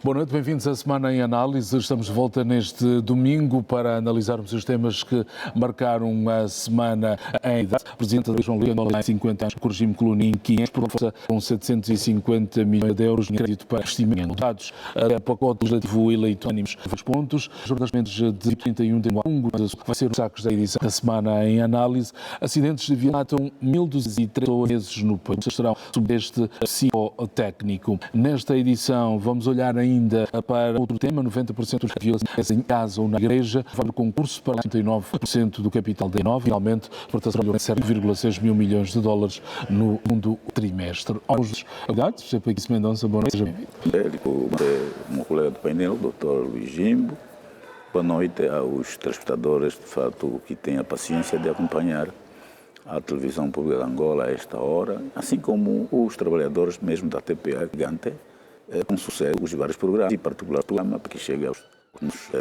Boa noite, bem-vindos à Semana em Análise. Estamos de volta neste domingo para analisarmos os temas que marcaram a semana em idade. O Presidente João Leandro tem 50 anos, o regime colônia em 500, proposta com 750 milhões de euros de crédito para investimento. Dados, pacote legislativo eleito ânimos, vários pontos, jornalistas de 31 de Moango, vai ser os sacos da edição da Semana em Análise. Acidentes de via matam 1.203 meses no país. Serão sobre este psicotécnico. Nesta edição vamos olhar ainda para outro tema, 90% dos violências em casa ou na igreja, vai no concurso para 89% do capital da Inova, finalmente, exportação de 7,6 mil milhões de dólares no segundo trimestre. Aos advogados, José Mendonça, boa noite, seja bem-vindo. Meu colega do painel, Dr. Luís Jimbo, boa noite aos telespectadores, de fato, que têm a paciência de acompanhar a televisão pública de Angola a esta hora, assim como os trabalhadores mesmo da TPA Gigante, com sucesso os vários programas, em particular o programa que chega aos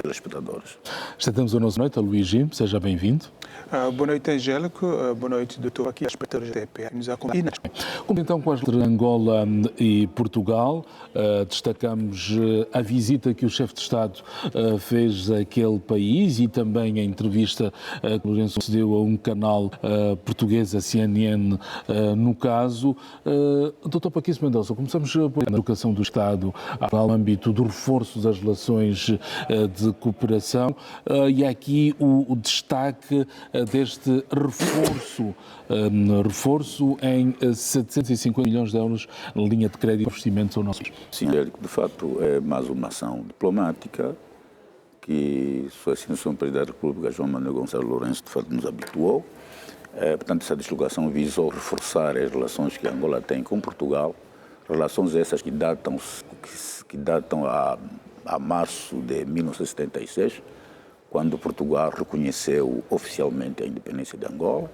telespectadores. Estamos a nossa noite, a Luís Jimbo, seja bem-vindo. Boa noite, Angélico. Boa noite, doutor, aqui, espectadores da TPA que nos acompanham. Como então com as de Angola e Portugal, destacamos a visita que o chefe de Estado fez àquele país e também a entrevista que Lourenço concedeu a um canal português, a CNN, no caso. Doutor Paquíssimo Mendonça, começamos a educação do Estado ao âmbito do reforço das relações de cooperação e aqui o destaque deste reforço em 750 milhões de euros na linha de crédito de investimentos ao nosso. Sim, de facto é mais uma ação diplomática que Sua Excelência Presidente da República, João Manuel Gonçalo Lourenço, de fato nos habituou. Portanto, essa deslocação visou reforçar as relações que Angola tem com Portugal, relações essas que datam a março de 1976, quando Portugal reconheceu oficialmente a independência de Angola,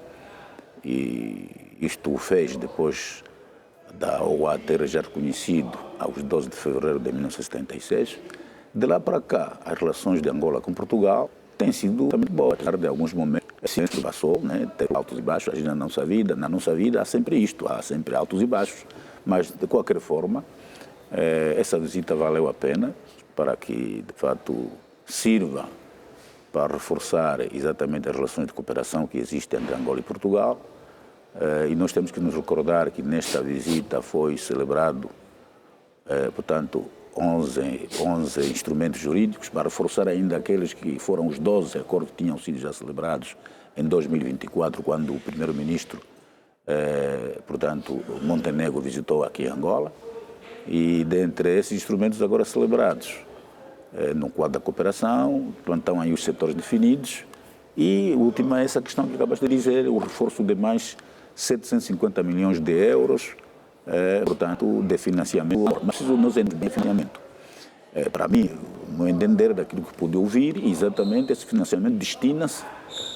e isto o fez depois da OA ter já reconhecido aos 12 de fevereiro de 1976. De lá para cá, as relações de Angola com Portugal têm sido também boas, apesar de alguns momentos que passou, né, ter altos e baixos. Na nossa vida há sempre isto, há sempre altos e baixos, mas de qualquer forma, essa visita valeu a pena para que, de fato, sirva para reforçar exatamente as relações de cooperação que existem entre Angola e Portugal. E nós temos que nos recordar que nesta visita foi celebrado, portanto, 11 instrumentos jurídicos para reforçar ainda aqueles que foram os 12 acordos que tinham sido já celebrados em 2024, quando o primeiro-ministro, portanto, Montenegro visitou aqui Angola. E dentre esses instrumentos agora celebrados, no quadro da cooperação, estão aí os setores definidos e o último é essa questão que acabaste de dizer, o reforço de mais 750 milhões de euros, portanto, de financiamento. Mas preciso nós entender de financiamento. Para mim, no entender daquilo que pude ouvir, exatamente esse financiamento destina-se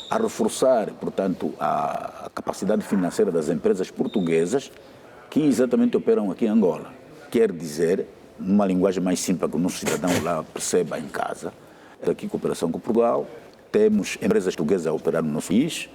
a reforçar, portanto, a capacidade financeira das empresas portuguesas que exatamente operam aqui em Angola. Quer dizer, numa linguagem mais simples que o nosso cidadão lá perceba em casa, aqui cooperação com Portugal, temos empresas portuguesas a operar no nosso país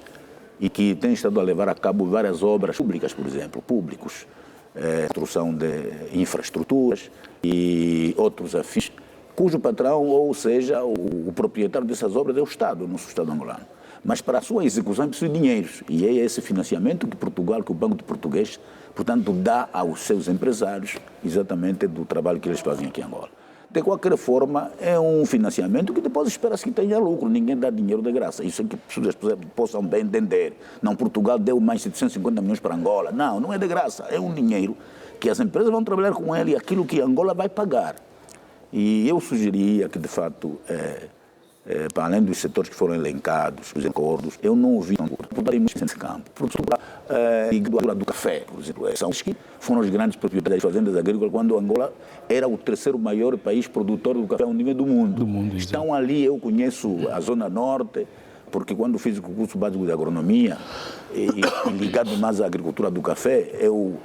e que têm estado a levar a cabo várias obras públicas, por exemplo, construção de infraestruturas e outros afins, cujo patrão, ou seja, o proprietário dessas obras é o Estado, o nosso Estado angolano. Mas para a sua execução é preciso dinheiro e é esse financiamento que Portugal, que o Banco de Português, portanto, dá aos seus empresários exatamente do trabalho que eles fazem aqui em Angola. De qualquer forma, é um financiamento que depois espera-se que tenha lucro, ninguém dá dinheiro de graça. Isso é que as pessoas possam bem entender. Não, Portugal deu mais 750 milhões para Angola. Não é de graça, é um dinheiro que as empresas vão trabalhar com ele e aquilo que Angola vai pagar. E eu sugeria que, de fato, para além dos setores que foram elencados, os acordos, eu não ouvi nesse campo. Por exemplo, a agricultura do café, por exemplo, são os que foram os grandes proprietários das fazendas agrícolas quando Angola era o terceiro maior país produtor do café ao nível do mundo. Estão ali, eu conheço a Zona Norte, porque quando fiz o curso básico de agronomia e ligado mais à agricultura do café, eu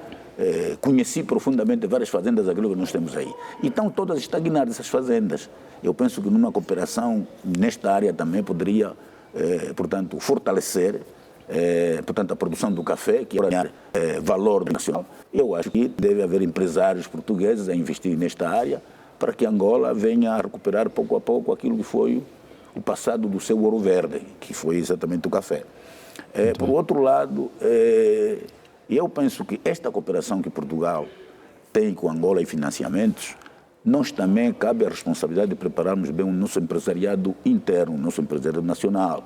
conheci profundamente várias fazendas agrícolas que nós temos aí. E estão todas estagnadas essas fazendas. Eu penso que numa cooperação nesta área também poderia, portanto, fortalecer portanto, a produção do café, que é ganhar valor nacional. Eu acho que deve haver empresários portugueses a investir nesta área para que Angola venha a recuperar pouco a pouco aquilo que foi o passado do seu ouro verde, que foi exatamente o café. Por outro lado, eu penso que esta cooperação que Portugal tem com Angola em financiamentos, nós também cabe a responsabilidade de prepararmos bem o nosso empresariado interno, o nosso empresariado nacional.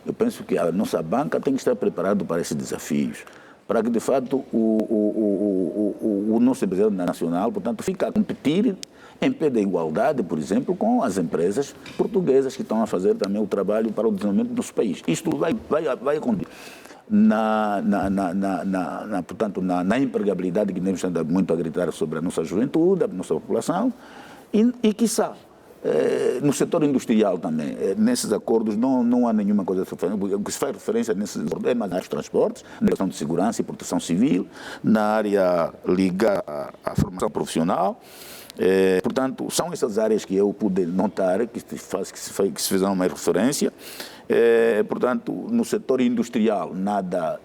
Eu penso que a nossa banca tem que estar preparada para esses desafios, para que, de fato, o nosso empresariado nacional, portanto, fique a competir em pé de igualdade, por exemplo, com as empresas portuguesas que estão a fazer também o trabalho para o desenvolvimento do nosso país. Isto vai acontecer portanto, na empregabilidade que devemos estar muito a gritar sobre a nossa juventude, a nossa população, e quiçá, no setor industrial também. Nesses acordos não há nenhuma coisa. O que se faz referência nesses acordos é mais nos transportes, na questão de segurança e proteção civil, na área ligada à formação profissional. Portanto, são essas áreas que eu pude notar, que se fizeram mais referência. Portanto, no setor industrial, nada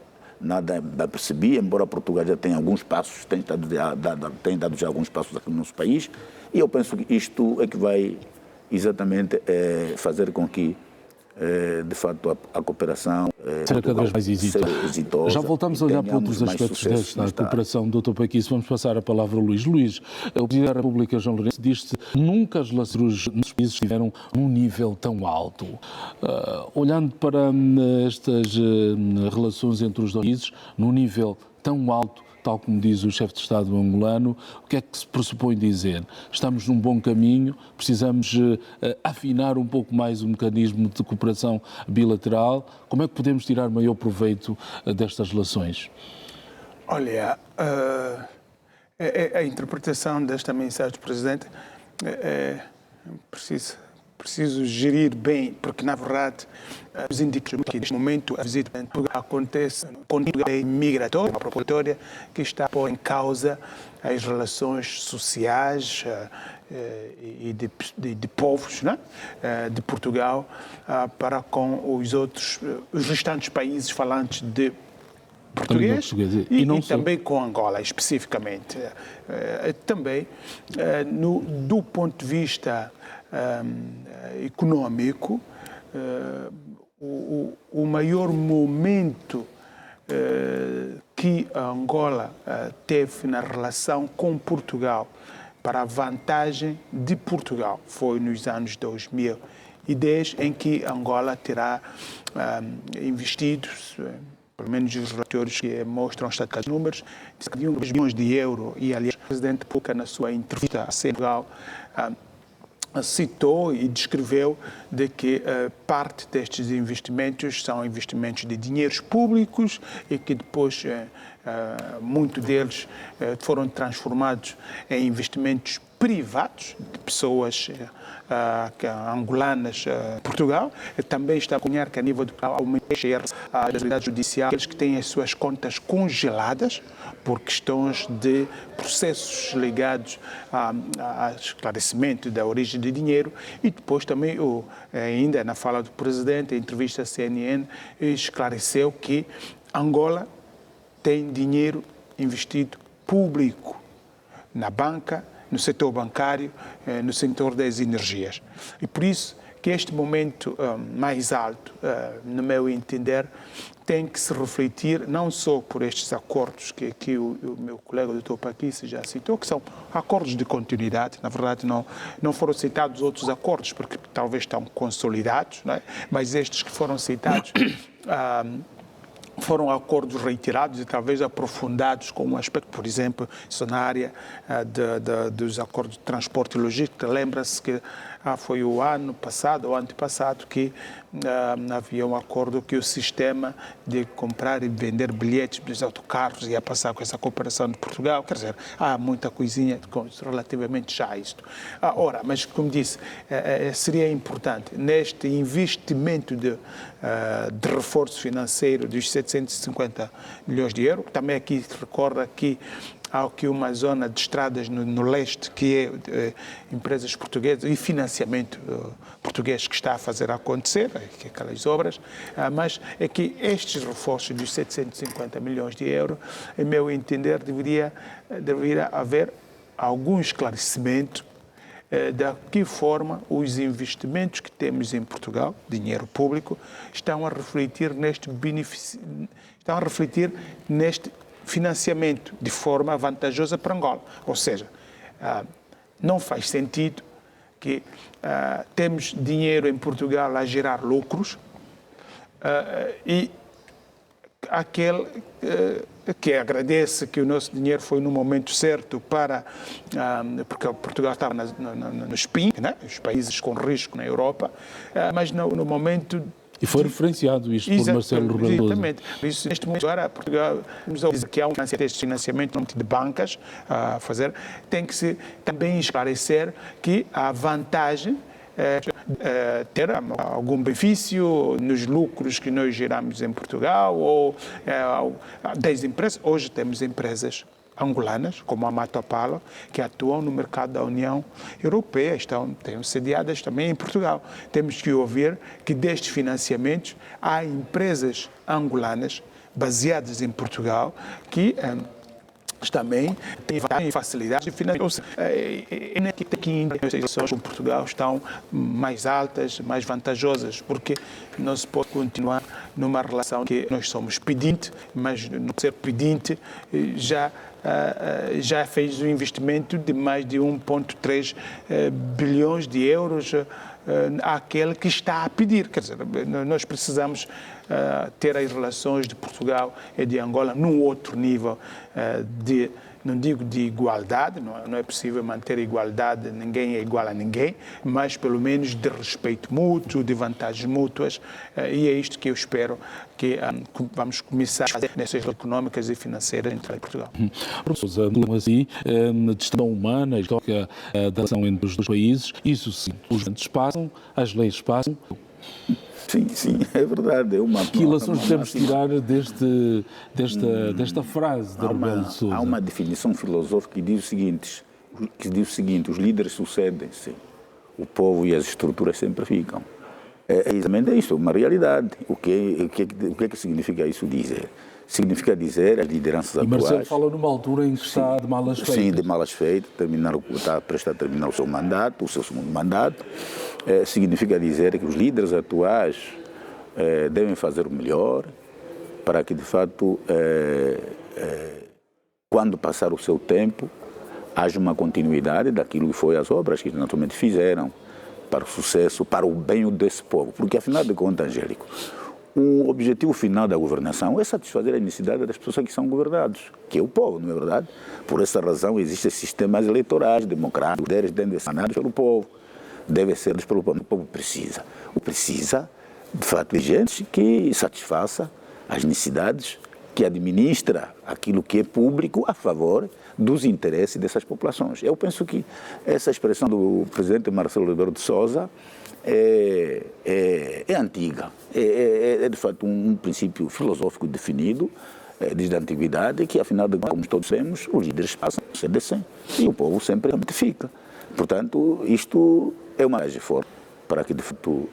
percebi, embora Portugal já tenha alguns passos, tem dado já alguns passos aqui no nosso país, e eu penso que isto é que vai exatamente fazer com que, de fato, a cooperação será cada vez mais exitosa. Já voltamos a olhar para outros aspectos desta cooperação, Dr. Paquice. Vamos passar a palavra ao Luís. Luís, o Presidente da República, João Lourenço, diz-se que nunca as relações nos países estiveram num nível tão alto. Olhando para estas relações entre os dois países, num nível tão alto, tal como diz o chefe de Estado angolano, o que é que se pressupõe dizer? Estamos num bom caminho, precisamos afinar um pouco mais o mecanismo de cooperação bilateral. Como é que podemos tirar maior proveito destas relações? Olha, a interpretação desta mensagem do Presidente é preciso gerir bem, porque, na verdade, os indicadores que, neste momento, a visita acontece com a migratória, a propagatória, que está a pôr em causa as relações sociais e de povos, né? De Portugal para com os restantes países falantes de português e também com Angola, especificamente. Também, do ponto de vista econômico, o maior momento que a Angola teve na relação com Portugal, para a vantagem de Portugal, foi nos anos 2010, em que Angola terá investido, pelo menos os relatórios que mostram os números, de 1 bilhões de euros. E, aliás, o Presidente Pouca, na sua entrevista a Senegal, citou e descreveu de que parte destes investimentos são investimentos de dinheiros públicos e que depois muitos deles foram transformados em investimentos privados de pessoas angolanas Portugal. Também está a cunhar que a nível do aumento as autoridades judiciais que têm as suas contas congeladas por questões de processos ligados a esclarecimento da origem de dinheiro. E depois também, ainda na fala do Presidente, em entrevista à CNN, esclareceu que Angola tem dinheiro investido público na banca, no setor bancário, no setor das energias. E por isso que este momento mais alto, no meu entender, tem que se refletir não só por estes acordos que aqui o meu colega Dr. Paquice já citou, que são acordos de continuidade. Na verdade, não foram citados outros acordos, porque talvez estão consolidados, não é? Mas estes que foram citados foram acordos reiterados e talvez aprofundados com um aspecto, por exemplo, na área dos acordos de transporte e logística. Lembra-se que foi o ano passado ou antepassado que havia um acordo que o sistema de comprar e vender bilhetes dos autocarros ia passar com essa cooperação de Portugal. Quer dizer, há muita coisinha relativamente já a isto. Ora, mas como disse, seria importante neste investimento de reforço financeiro dos 750 milhões de euros, também aqui recorda que há aqui uma zona de estradas no leste que é empresas portuguesas e financiamento português que está a fazer acontecer, que é aquelas obras, mas é que estes reforços dos 750 milhões de euros, em meu entender, deveria haver algum esclarecimento de que forma os investimentos que temos em Portugal, dinheiro público, estão a refletir neste financiamento de forma vantajosa para Angola. Ou seja, não faz sentido que temos dinheiro em Portugal a gerar lucros e aquele que agradece que o nosso dinheiro foi no momento certo porque Portugal estava no SPIN, né? Os países com risco na Europa, mas no momento... E foi referenciado isto por Marcelo Rebelo de Sousa. Exatamente. Isso, neste momento, agora, Portugal, diz que há este financiamento de bancas a fazer, tem que se também esclarecer que a vantagem ter algum benefício nos lucros que nós geramos em Portugal ou das empresas. Hoje temos empresas angolanas, como a Matopalo, que atuam no mercado da União Europeia, estão sediadas também em Portugal. Temos que ouvir que destes financiamentos há empresas angolanas baseadas em Portugal que também têm facilidades de financiamento. Aqui as relações com Portugal estão mais altas, mais vantajosas, porque não se pode continuar numa relação que nós somos pedinte, mas não ser pedinte já fez um investimento de mais de 1,3 bilhões de euros àquele que está a pedir. Quer dizer, nós precisamos ter as relações de Portugal e de Angola num outro nível não digo de igualdade, não é possível manter a igualdade, ninguém é igual a ninguém, mas pelo menos de respeito mútuo, de vantagens mútuas, e é isto que eu espero que vamos começar a fazer nessas económicas e financeiras entre Portugal. Professor, assim, de gestão humana, histórica da relação entre os dois países, isso sim, os ventos passam, as leis passam. Sim, é verdade. Que ilações podemos tirar desta frase de Rebelo de Sousa? Há uma definição filosófica que diz o seguinte: os líderes sucedem-se, o povo e as estruturas sempre ficam. É exatamente isso, uma realidade. O que significa isso dizer? Significa dizer as lideranças atuais... E Marcelo fala numa altura em que está de malas feitas. Sim, de malas feitas, está prestes a terminar o seu mandato, o seu segundo mandato. Significa dizer que os líderes atuais devem fazer o melhor para que, de fato, quando passar o seu tempo, haja uma continuidade daquilo que foi as obras que naturalmente fizeram para o sucesso, para o bem desse povo. Porque, afinal de contas, Angélico, o objetivo final da governação é satisfazer a necessidade das pessoas que são governados, que é o povo, não é verdade? Por essa razão existem sistemas eleitorais, democráticos, poderes devem ser emanados pelo povo, devem ser pelo povo. O povo precisa. De fato, de gente que satisfaça as necessidades, que administra aquilo que é público a favor dos interesses dessas populações. Eu penso que essa expressão do presidente Marcelo Rebelo de Sousa é antiga, é de fato um princípio filosófico definido desde a antiguidade, que afinal de contas, como todos sabemos, os líderes passam, cedem e o povo sempre fica. Portanto, isto é uma mensagem forte para que de fato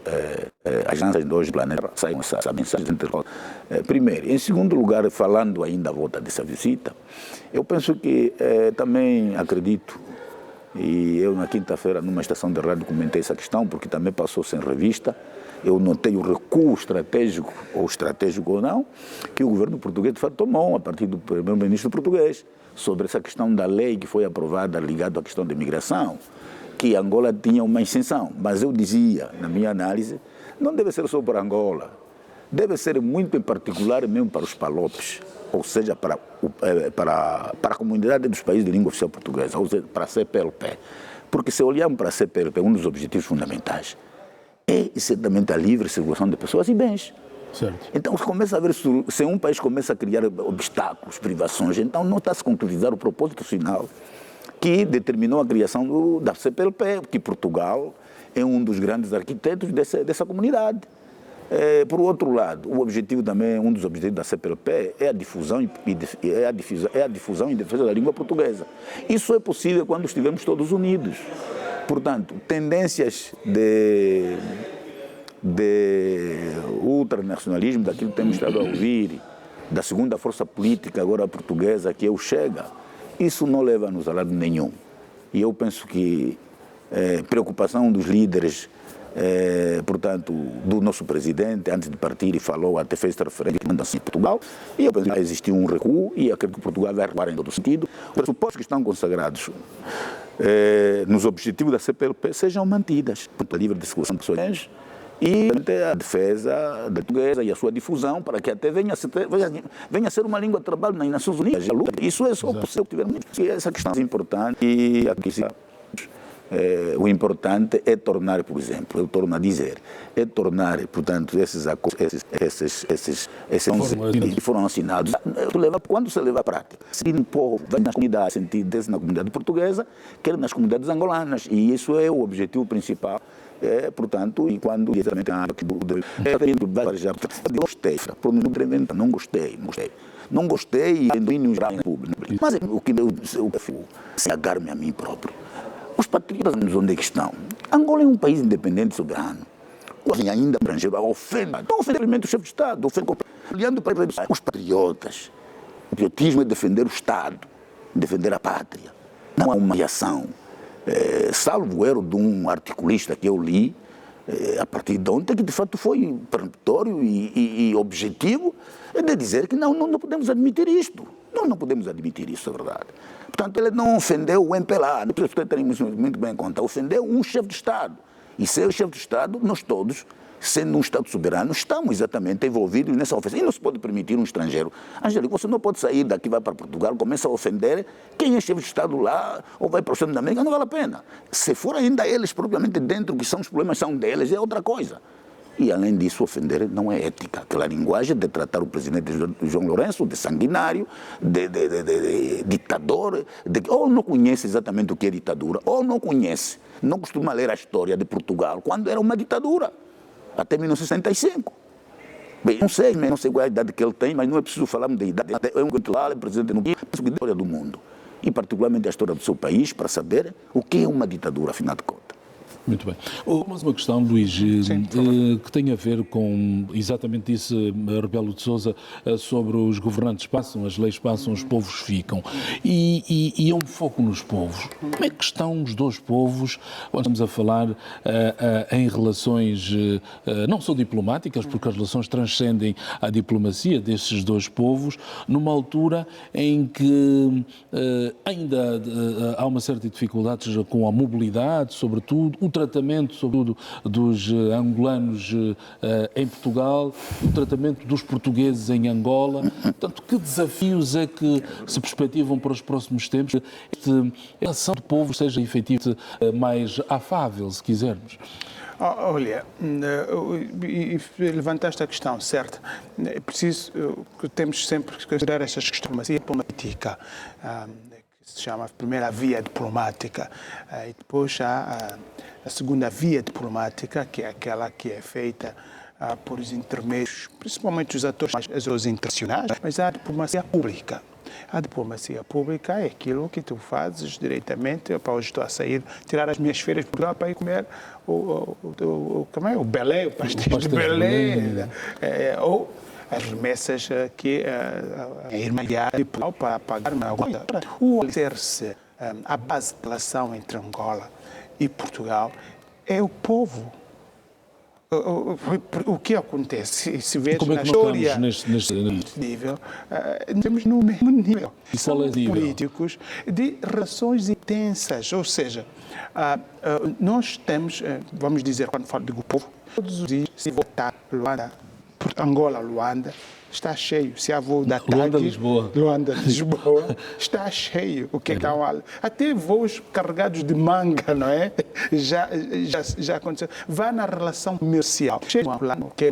as nações de hoje do planeta saiam essa mensagem. Primeiro. Em segundo lugar, falando ainda à volta dessa visita, eu penso que também acredito, e eu na quinta-feira numa estação de rádio comentei essa questão, porque também passou sem revista, eu notei o recuo estratégico ou não, que o governo português de fato tomou a partir do primeiro-ministro português sobre essa questão da lei que foi aprovada ligada à questão da imigração, que Angola tinha uma isenção, mas eu dizia, na minha análise, não deve ser só para Angola, deve ser muito em particular mesmo para os palopes, ou seja, para a comunidade dos países de língua oficial portuguesa, ou seja, para a CPLP. Porque se olharmos para a CPLP, um dos objetivos fundamentais é certamente a livre circulação de pessoas e bens. Certo. Então, começa a ver, se um país começa a criar obstáculos, privações, então não está a se concretizar o propósito final que determinou a criação da CPLP, que Portugal é um dos grandes arquitetos dessa comunidade. Por outro lado, o objetivo também, um dos objetivos da CPLP é a difusão e defesa da língua portuguesa. Isso é possível quando estivermos todos unidos. Portanto, tendências de ultranacionalismo, daquilo que temos estado a ouvir, da segunda força política agora portuguesa, que é o Chega, isso não leva-nos a lado nenhum. E eu penso que preocupação dos líderes, portanto, do nosso presidente, antes de partir, e falou, até fez referência que manda assim Portugal, e eu penso que existiu um recuo, e acredito que Portugal vai recuar em todo sentido. Os pressupostos que estão consagrados nos objetivos da CPLP sejam mantidas, a livre circulação de pessoas e a defesa da portuguesa e a sua difusão, para que até venha a ser uma língua de trabalho nas Nações Unidas. Isso é só possível que tivermos. Essa questão é importante, e aqui o importante é tornar, por exemplo, eu torno a dizer, é tornar, portanto, esses acordos, esses que foram assinados, quando se leva à prática, se o povo vai nas comunidades, sentir na comunidade portuguesa, quer nas comunidades angolanas, e isso é o objetivo principal. Portanto, e quando exatamente não gostei em domínio geral público, mas o que eu se agarme a mim próprio. Os patriotas, onde é que estão? Angola é um país independente e soberano. Ainda estrangeiro ofende, não ofende o chefe de Estado, olhando para os patriotas. O patriotismo é defender o Estado, defender a pátria. Não há uma reação. Salvo o erro de um articulista que eu li, a partir de ontem, que de fato foi peremptório e objetivo, de dizer que não podemos admitir isto. Não podemos admitir isso, é verdade. Portanto, ele não ofendeu o MPLA, não precisa ter muito bem em conta, ofendeu um chefe de Estado. E ser chefe de Estado, nós todos, sendo um Estado soberano, estamos exatamente envolvidos nessa ofensa. E não se pode permitir um estrangeiro. Angélico, você não pode sair daqui, vai para Portugal, começa a ofender quem é chefe de Estado lá, ou vai para o Centro da América, não vale a pena. Se for ainda eles propriamente dentro, que são os problemas são deles, é outra coisa. E, além disso, ofender não é ética. Aquela linguagem de tratar o presidente João Lourenço de sanguinário, de ditador, ou não conhece exatamente o que é ditadura, ou não conhece, não costuma ler a história de Portugal, quando era uma ditadura, até 1965. Bem, não sei qual é a idade que ele tem, mas não é preciso falarmos da idade. É um é presidente da história do mundo, e particularmente a história do seu país, para saber o que é uma ditadura, afinal de contas. Muito bem. Mais uma questão, Luís, que tem a ver com, exatamente disse Rebelo de Sousa, sobre os governantes passam, as leis passam, os povos ficam. E é um foco nos povos. Como é que estão os dois povos, quando estamos a falar em relações, não só diplomáticas, porque as relações transcendem a diplomacia desses dois povos, numa altura em que ainda há uma série de dificuldades com a mobilidade, sobretudo, o tratamento, sobretudo, dos angolanos em Portugal, o tratamento dos portugueses em Angola. Portanto, que desafios é que se perspectivam para os próximos tempos? A relação de povos seja efetivamente mais afável, se quisermos. Olha, levantaste a questão, certo? É preciso que temos sempre que considerar essas questões política, que se chama a primeira via diplomática, e depois há a segunda via diplomática, que é aquela que é feita por os intermédios, principalmente os atores internacionais, mas há a diplomacia pública. A diplomacia pública é aquilo que tu fazes diretamente. Hoje estou a sair, tirar as minhas férias de Portugal para ir comer o Belém, o pastel de Belém, ou as remessas que a irmã de Portugal para pagar uma coisa. O alicerce, a base de relação entre Angola e Portugal é o povo. O que acontece, se vê na história neste nível, temos no mesmo nível. São políticos de relações intensas, ou seja, nós temos, vamos dizer, quando falo de povo, todos os dias, se voltar Luanda, Angola, Luanda, está cheio. Se há voo da TAG, Luanda, Lisboa, está cheio. O que é que há lá? Até voos carregados de manga, não é? Já aconteceu. Vá na relação comercial. Chega lá, que é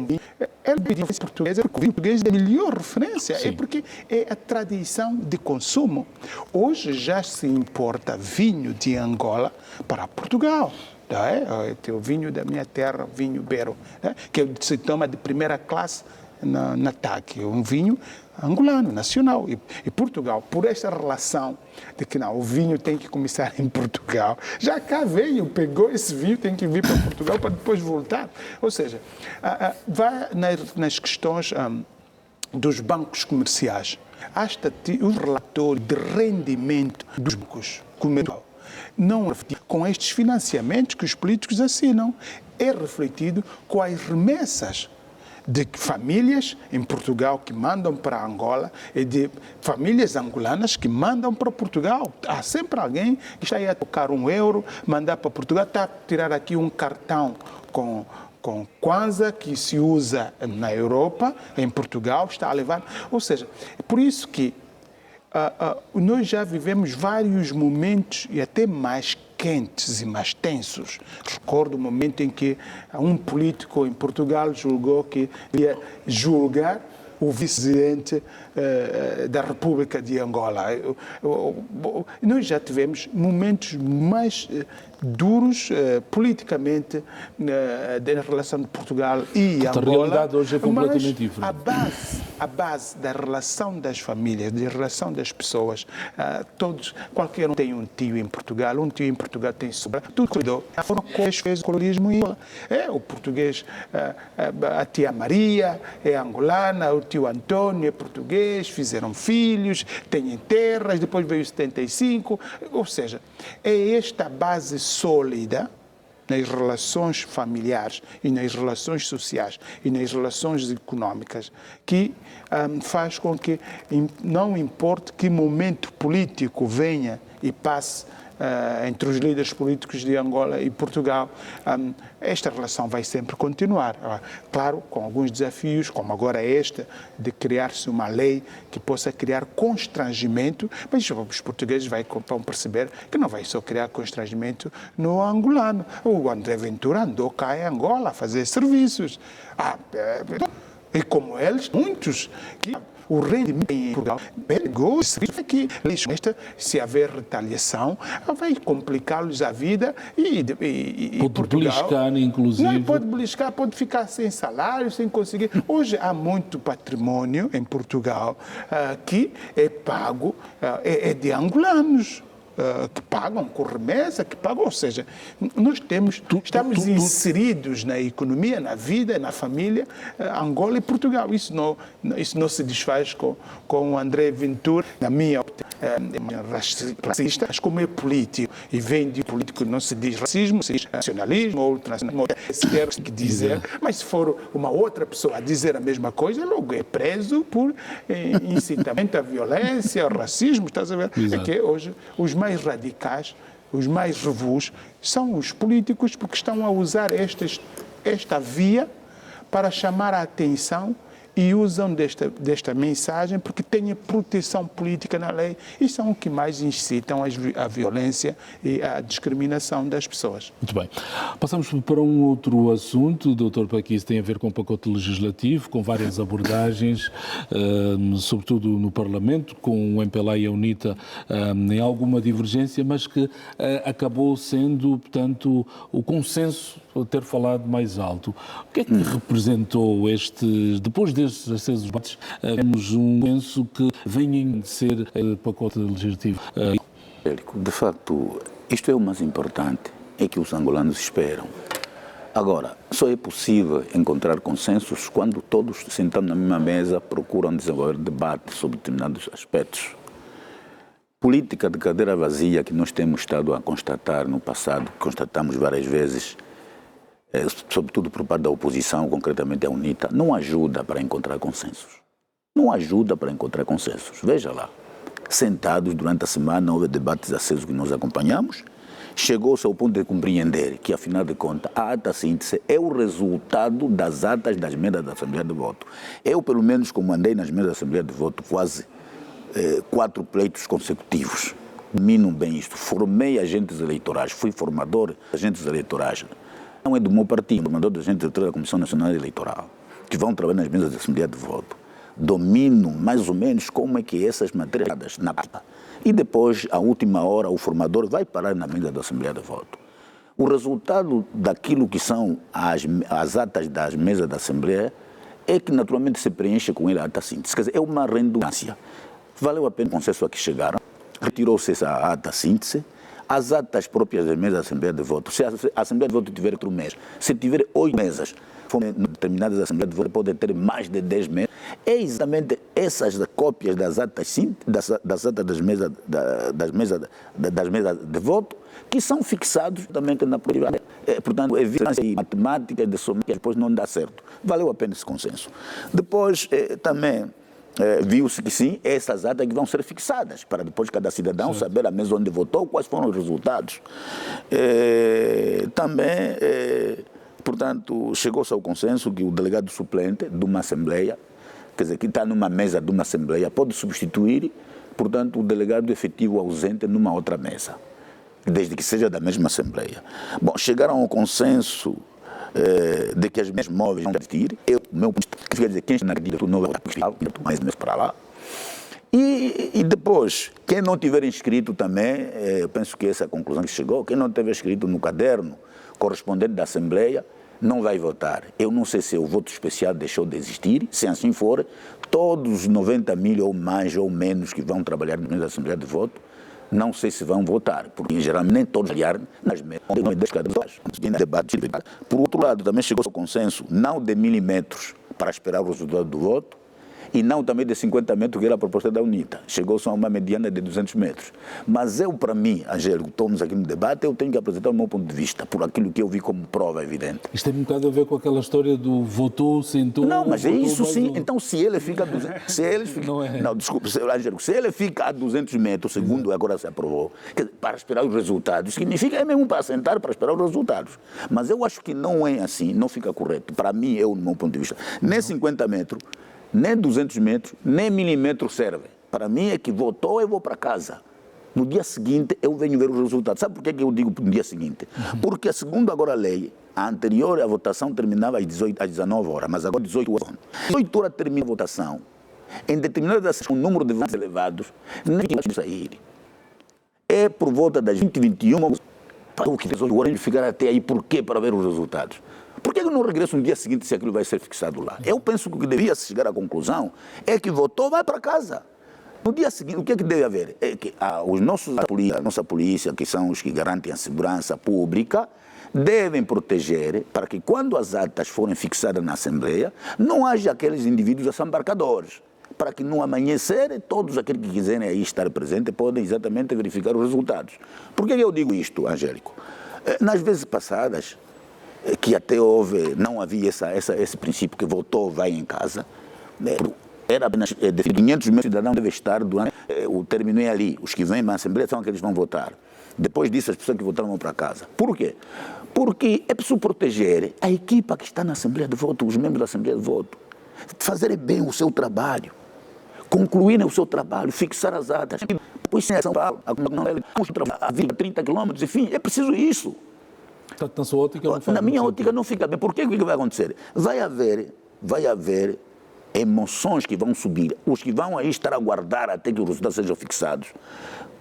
português, porque o português é a melhor referência. Sim. É porque é a tradição de consumo. Hoje já se importa vinho de Angola para Portugal. Tem o vinho da minha terra, vinho Bero, que se toma de primeira classe na TAG, um vinho angolano, nacional. E Portugal, por esta relação de que não, o vinho tem que começar em Portugal, já cá veio, pegou esse vinho, tem que vir para Portugal para depois voltar. Ou seja, vai nas questões dos bancos comerciais. Há um relatório de rendimento dos bancos comerciais. não é refletido com estes financiamentos que os políticos assinam, é refletido com as remessas de famílias em Portugal que mandam para Angola e de famílias angolanas que mandam para Portugal. Há sempre alguém que está aí a tocar €1, mandar para Portugal, está a tirar aqui um cartão com Kwanza que se usa na Europa, em Portugal, está a levar. Ou seja, é por isso que nós já vivemos vários momentos e até mais quentes e mais tensos. Recordo o momento em que um político em Portugal julgou que ia julgar o vice-presidente da República de Angola. Nós já tivemos momentos mais duros politicamente na relação de Portugal e Angola. A realidade hoje é completamente diferente. A base da relação das famílias, da relação das pessoas, qualquer um tem um tio em Portugal tem sobra, tudo cuidou. A forma como fez o colonialismo em Angola. O português, a tia Maria é angolana, o tio Antônio é português, fizeram filhos, têm terras, depois veio 75, ou seja, é esta base sólida nas relações familiares e nas relações sociais e nas relações económicas que faz com que não importe que momento político venha e passe entre os líderes políticos de Angola e Portugal, esta relação vai sempre continuar. Claro, com alguns desafios, como agora este, de criar-se uma lei que possa criar constrangimento, mas os portugueses vão perceber que não vai só criar constrangimento no angolano. O André Ventura andou cá em Angola a fazer serviços. E como eles, muitos que o rendimento em Portugal pegou que se haver retaliação vai complicá-los a vida e pode Portugal beliscar, inclusive. Não pode beliscar, pode ficar sem salário, sem conseguir. Hoje há muito património em Portugal que é pago, é de angolanos. Que pagam com remessa, ou seja, nós estamos inseridos na economia, na vida, na família, Angola e Portugal. Isso não se desfaz com o André Ventura, na minha opinião, racista, mas como é político, e vem de político, não se diz racismo, se diz nacionalismo ou ultranacionalismo, que dizer, mas se for uma outra pessoa a dizer a mesma coisa, logo é preso por incitamento à violência, ao racismo, estás a ver? Exato. É que hoje os mais radicais, os mais revus, são os políticos porque estão a usar esta via para chamar a atenção e usam desta mensagem porque têm proteção política na lei e são os que mais incitam a violência e a discriminação das pessoas. Muito bem. Passamos para um outro assunto, Dr. Paquis, tem a ver com o pacote legislativo, com várias abordagens, sobretudo no Parlamento, com o MPLA e a UNITA em alguma divergência, mas que acabou sendo, portanto, o consenso ter falado mais alto. O que é que representou depois destes acesos debates, temos um consenso que venha de ser pacote legislativo? De facto, isto é o mais importante, é que os angolanos esperam. Agora, só é possível encontrar consensos quando todos, sentando na mesma mesa, procuram desenvolver debate sobre determinados aspectos. Política de cadeira vazia que nós temos estado a constatar no passado, constatamos várias vezes, sobretudo por parte da oposição, concretamente a UNITA, não ajuda para encontrar consensos. Não ajuda para encontrar consensos. Veja lá, sentados durante a semana, houve debates acesos que nós acompanhamos, chegou-se ao ponto de compreender que, afinal de contas, a ata síntese é o resultado das atas das mesas da Assembleia de Voto. Eu, pelo menos, comandei nas mesas da Assembleia de Voto quase 4 pleitos consecutivos. Domino bem isto. Formei agentes eleitorais, fui formador de agentes eleitorais. Não é do meu partido, formador de agentes eleitorais da Comissão Nacional Eleitoral, que vão trabalhar nas mesas da Assembleia de Voto. Domino mais ou menos como é que essas matérias na pata. E depois, à última hora, o formador vai parar na mesa da Assembleia de Voto. O resultado daquilo que são as atas das mesas da Assembleia é que naturalmente se preenche com ele a ata síntese. Quer dizer, é uma redundância. Valeu a pena o consenso a que chegaram, retirou-se essa ata síntese, as atas próprias das mesas da Assembleia de Voto. Se a Assembleia de Voto tiver 4 meses, se tiver 8 mesas, determinadas Assembleias de Voto podem ter mais de 10 meses, é exatamente essas cópias das atas, das atas das mesas de voto que são fixados também na privada. Portanto, evidência e matemática de somar, que depois não dá certo. Valeu a pena esse consenso. Depois, também viu-se que sim, essas atas que vão ser fixadas, para depois cada cidadão saber a mesa onde votou, quais foram os resultados. Também, portanto, chegou-se ao consenso que o delegado suplente de uma Assembleia, quer dizer, que está numa mesa de uma Assembleia, pode substituir, portanto, o delegado efetivo ausente numa outra mesa, desde que seja da mesma Assembleia. Bom, chegaram ao consenso de que as mesmas móveis vão existir. Quer dizer, quem está na acredita, não vai mais para lá. E depois, quem não tiver inscrito também, eu penso que essa é a conclusão que chegou, quem não tiver inscrito no caderno correspondente da Assembleia, não vai votar. Eu não sei se o voto especial deixou de existir. Se assim for, todos os 90 mil ou mais ou menos que vão trabalhar na Assembleia de Voto, não sei se vão votar, porque geralmente nem todos trabalhar nas mesmas debates. Por outro lado, também chegou ao consenso não de milímetros para esperar o resultado do voto, e não também de 50 metros, que era a proposta da UNITA. Chegou-se a uma mediana de 200 metros. Mas eu, para mim, Angélico, estamos aqui no debate, eu tenho que apresentar o meu ponto de vista, por aquilo que eu vi como prova evidente. Isto tem um bocado a ver com aquela história do votou, sentou... Não, mas é isso sim. Um... Então, se ele fica... Se ele fica não, desculpe, Angélico, se ele fica a 200 metros, segundo agora se aprovou, para esperar os resultados, significa é mesmo para sentar para esperar os resultados. Mas eu acho que não é assim, não fica correto. Para mim, eu, no meu ponto de vista, nem 50 metros, nem 200 metros, nem milímetros serve. Para mim é que votou, eu vou para casa. No dia seguinte, eu venho ver os resultados. Sabe por que eu digo no dia seguinte? Porque, segundo agora a lei, a anterior, a votação terminava às 19 horas, mas agora 18 horas. 18 horas termina a votação. Em determinadas sessões, o número de votos elevados, nem vai sair. É por volta das 20 e 21 para o que 18 horas ficar até aí. Por quê? Para ver os resultados. Por que eu não regresso no dia seguinte se aquilo vai ser fixado lá? Eu penso que o que devia chegar à conclusão é que votou, vai para casa. No dia seguinte, o que é que deve haver? É que a nossa polícia, que são os que garantem a segurança pública, devem proteger para que quando as atas forem fixadas na Assembleia, não haja aqueles indivíduos assambarcadores. Para que no amanhecer, todos aqueles que quiserem aí estar presentes podem exatamente verificar os resultados. Por que eu digo isto, Angélico? Nas vezes passadas, que até não havia esse princípio que votou, vai em casa, era apenas de 500 mil cidadãos devem estar durante o término é ali. Os que vêm na Assembleia são aqueles que vão votar. Depois disso, as pessoas que votaram vão para casa. Por quê? Porque é preciso proteger a equipa que está na Assembleia de Voto, os membros da Assembleia de Voto, fazerem bem o seu trabalho, concluírem o seu trabalho, fixar as atas. Depois, em São Paulo, a 30 quilômetros, enfim, é preciso isso. Portanto, na sua ótica não faz. Na minha ótica não fica bem. Por que vai acontecer? Vai haver emoções que vão subir. Os que vão aí estar a aguardar até que os resultados sejam fixados.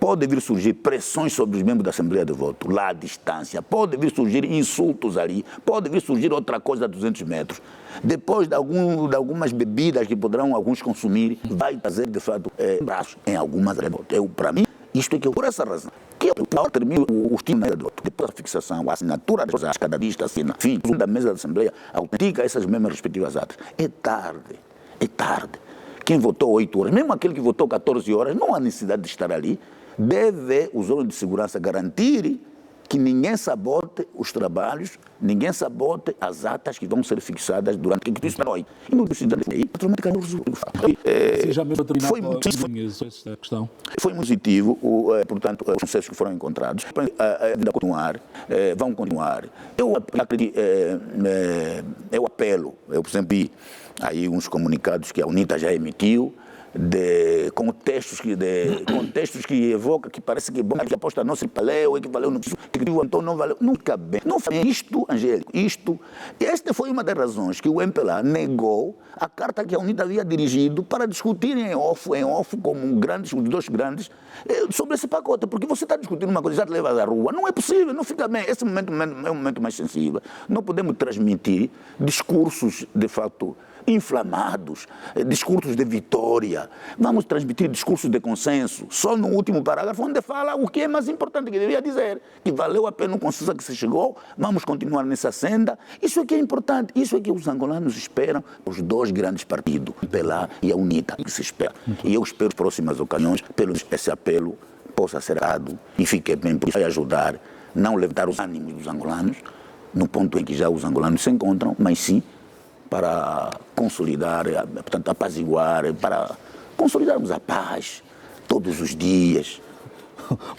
Pode vir surgir pressões sobre os membros da Assembleia de Voto, lá à distância. Pode vir surgir insultos ali. Pode vir surgir outra coisa a 200 metros. Depois de algumas bebidas que poderão alguns consumir, vai trazer, de fato, braços em algumas... Para mim, isto é que por essa razão, que eu termino os times depois da fixação, a assinatura das cada lista, assina, enfim, da mesa da Assembleia, autentica essas mesmas respectivas atas. É tarde. Quem votou 8 horas, mesmo aquele que votou 14 horas, não há necessidade de estar ali. Deve os órgãos de segurança garantir que ninguém sabote os trabalhos, ninguém sabote as atas que vão ser fixadas durante a noite. E no foi muito positivo, portanto, os consensos que foram encontrados. Vão continuar. Eu acredito, eu apelo, eu, por exemplo, vi aí uns comunicados que a UNITA já emitiu, de contextos que evoca, que parece que a aposta não se valeu, que valeu, que o Antônio não valeu. Nunca bem. Não foi isto, Angélico, esta foi uma das razões que o MPLA negou a carta que a UNITA havia dirigido para discutir em off como os dois grandes, sobre esse pacote, porque você está discutindo uma coisa, já te leva à rua, não é possível, não fica bem. Esse momento é um momento mais sensível. Não podemos transmitir discursos, de fato, inflamados, discursos de vitória. Vamos transmitir discursos de consenso. Só no último parágrafo onde fala o que é mais importante que devia dizer, que valeu a pena o consenso a que se chegou, vamos continuar nessa senda. Isso é que é importante, isso é que os angolanos esperam, os dois grandes partidos, o MPLA e a UNITA, que se espera. E eu espero, nas próximas ocasiões, pelo esse apelo possa ser dado e fique bem, por isso vai ajudar, não levantar os ânimos dos angolanos, no ponto em que já os angolanos se encontram, mas sim para consolidar, portanto, apaziguar, para consolidarmos a paz todos os dias.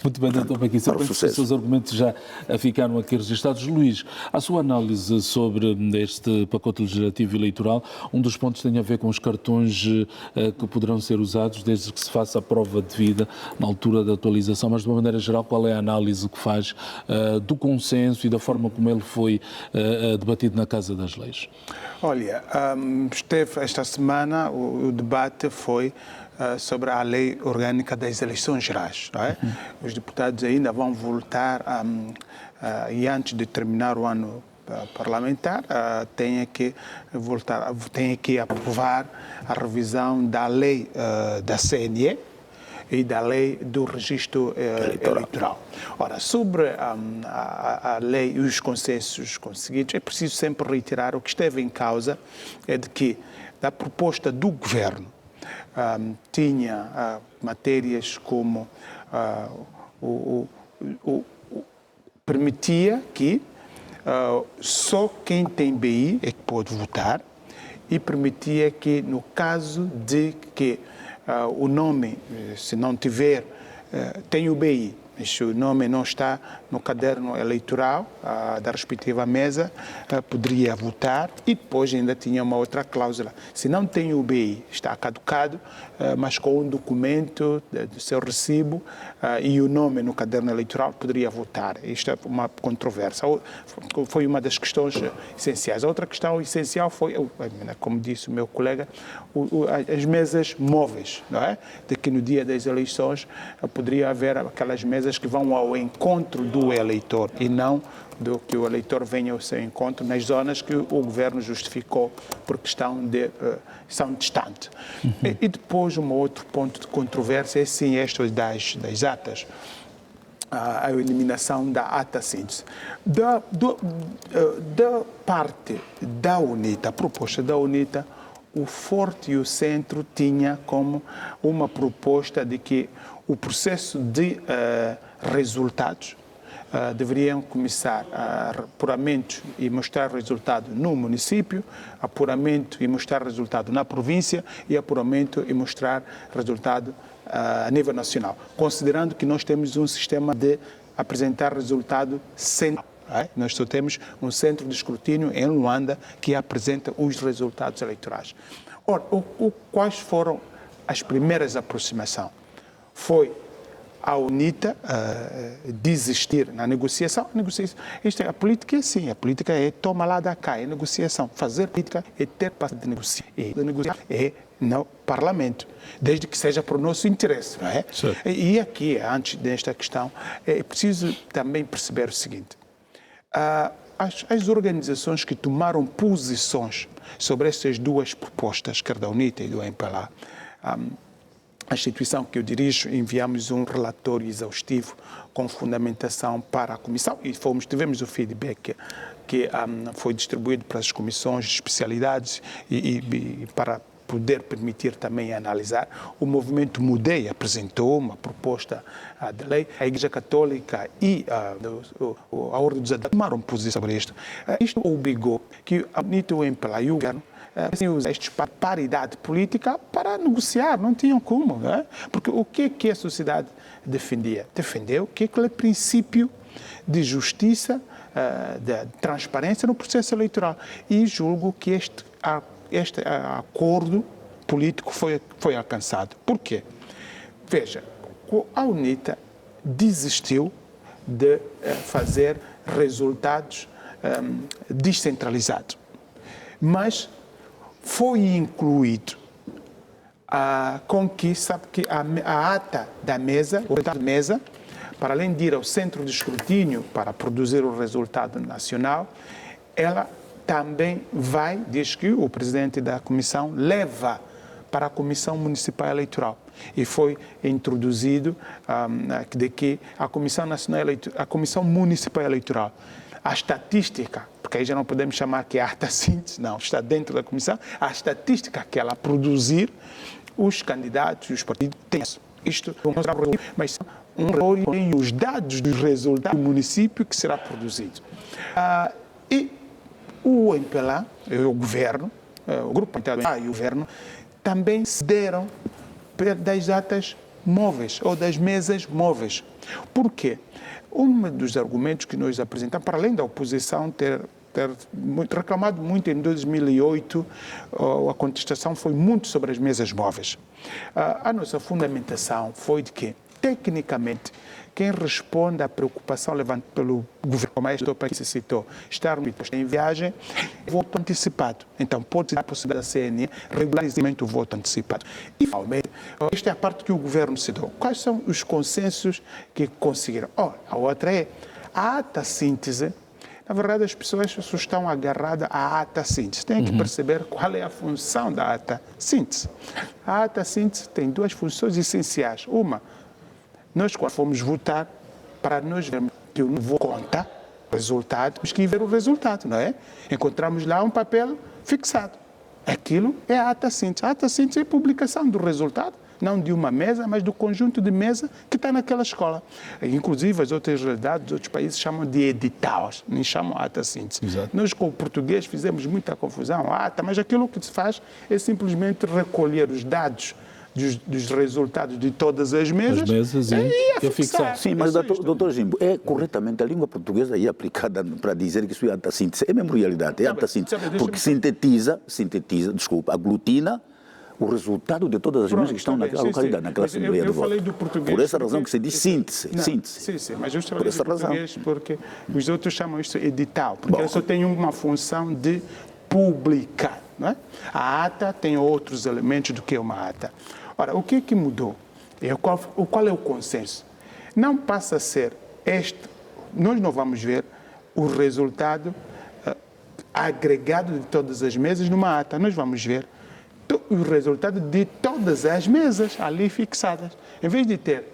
Muito bem, doutor Paquim, os seus argumentos já ficaram aqui registrados. Luís, a sua análise sobre este pacote legislativo eleitoral, um dos pontos tem a ver com os cartões que poderão ser usados desde que se faça a prova de vida na altura da atualização, mas de uma maneira geral, qual é a análise que faz do consenso e da forma como ele foi debatido na Casa das Leis? Olha, esteve esta semana, o debate foi sobre a lei orgânica das eleições gerais. Não é? Os deputados ainda vão voltar, e antes de terminar o ano parlamentar, têm que aprovar a revisão da lei da CNE e da lei do registro eleitoral. Ora, sobre a lei e os consensos conseguidos, é preciso sempre reiterar o que esteve em causa, é de que da proposta do governo tinha matérias como permitia que só quem tem BI é que pode votar e permitia que, no caso de que o nome, se não tiver, tem o BI, mas se o nome não está no caderno eleitoral da respectiva mesa, poderia votar e depois ainda tinha uma outra cláusula. Se não tem o BI, está caducado, mas com um documento do seu recibo e o nome no caderno eleitoral, poderia votar. Isto é uma controvérsia. Foi uma das questões essenciais. A outra questão essencial foi, como disse o meu colega, as mesas móveis, não é? De que no dia das eleições poderia haver aquelas mesas que vão ao encontro do eleitor e não do que o eleitor venha ao seu encontro nas zonas que o governo justificou por questão de são distantes. E depois um outro ponto de controvérsia é sim este das atas, a eliminação da ata síntese. Da parte da UNITA, a proposta da UNITA, o Forte e o Centro tinha como uma proposta de que o processo de resultados deveriam começar apuramento e mostrar resultado no município, apuramento e mostrar resultado na província e apuramento e mostrar resultado a nível nacional, considerando que nós temos um sistema de apresentar resultado central. Nós só temos um centro de escrutínio em Luanda que apresenta os resultados eleitorais. Ora, quais foram as primeiras aproximações? Foi a UNITA desistir na negociação. A política é assim, a política é toma lá da cá, é negociação. Fazer política é ter para negociar. E negociar é no Parlamento, desde que seja para o nosso interesse. Não é? E aqui, antes desta questão, é preciso também perceber o seguinte. As organizações que tomaram posições sobre essas duas propostas, quer da UNITA e do MPLA, a instituição que eu dirijo, enviamos um relatório exaustivo com fundamentação para a comissão e tivemos o feedback que foi distribuído para as comissões de especialidades e para poder permitir também analisar. O movimento Mudei apresentou uma proposta de lei, a Igreja Católica e a Ordem dos Adeptos tomaram posição sobre isto. Isto obrigou que a UNITA, o MPLA e o governo usar estes para paridade política para negociar, não tinham como, não é? Porque o que a sociedade defendia? Defendeu que aquele princípio de justiça, de transparência no processo eleitoral. E julgo que este acordo político foi alcançado. Por quê? Veja, a UNITA desistiu de fazer resultados descentralizados, mas foi incluído com que, sabe que a ata da mesa, o resultado da mesa, para além de ir ao centro de escrutínio para produzir o resultado nacional, ela também diz que o presidente da comissão leva para a Comissão Municipal Eleitoral. E foi introduzido de que a Comissão Municipal Eleitoral, a estatística, porque aí já não podemos chamar que é ata síntese, não, está dentro da comissão, a estatística que ela produzir, os candidatos e os partidos têm isto, mas um relatório tem os dados dos resultados do município que será produzido. E o MPLA, o governo, o grupo parlamentar e o governo, também se deram das atas móveis ou das mesas móveis. Por quê? Um dos argumentos que nós apresentamos, para além da oposição ter reclamado muito em 2008, a contestação foi muito sobre as mesas móveis. A nossa fundamentação foi de que, tecnicamente, quem responde à preocupação levantada pelo governo, como este que se citou, estar em viagem, voto antecipado. Então, pode-se dar a possibilidade da CNE regularizamento do voto antecipado. E, finalmente, esta é a parte que o governo se deu. Quais são os consensos que conseguiram? A outra é a ata síntese. Na verdade, as pessoas só estão agarradas à ata síntese. Têm que perceber qual é a função da ata síntese. A ata síntese tem duas funções essenciais. Uma, nós, quando fomos votar, para nós vermos que o voto conta o resultado, temos que ver o resultado, não é? Encontramos lá um papel fixado. Aquilo é a ata síntese. A ata síntese é a publicação do resultado, não de uma mesa, mas do conjunto de mesa que está naquela escola. Inclusive, as outras realidades dos outros países chamam de editais, nem chamam ata síntese. Exato. Nós, com o português, fizemos muita confusão. Mas aquilo que se faz é simplesmente recolher os dados dos resultados de todas as mesas e fixar. Sim, mas, doutor Jimbo, corretamente a língua portuguesa aí aplicada para dizer que isso é ata síntese? É mesmo realidade, é ata síntese. Porque sintetiza, aglutina o resultado de todas as mesas que estão naquela localidade, naquela Assembleia de Voto. Por essa razão que se diz síntese. Sim, mas eu falei do português porque os outros chamam isso de edital, porque ela só tem uma função de publicar. Não é? A ata tem outros elementos do que uma ata. Ora, o que é que mudou? Qual é o consenso? Não passa a ser nós não vamos ver o resultado agregado de todas as mesas numa ata. Nós vamos ver o resultado de todas as mesas ali fixadas. Em vez de ter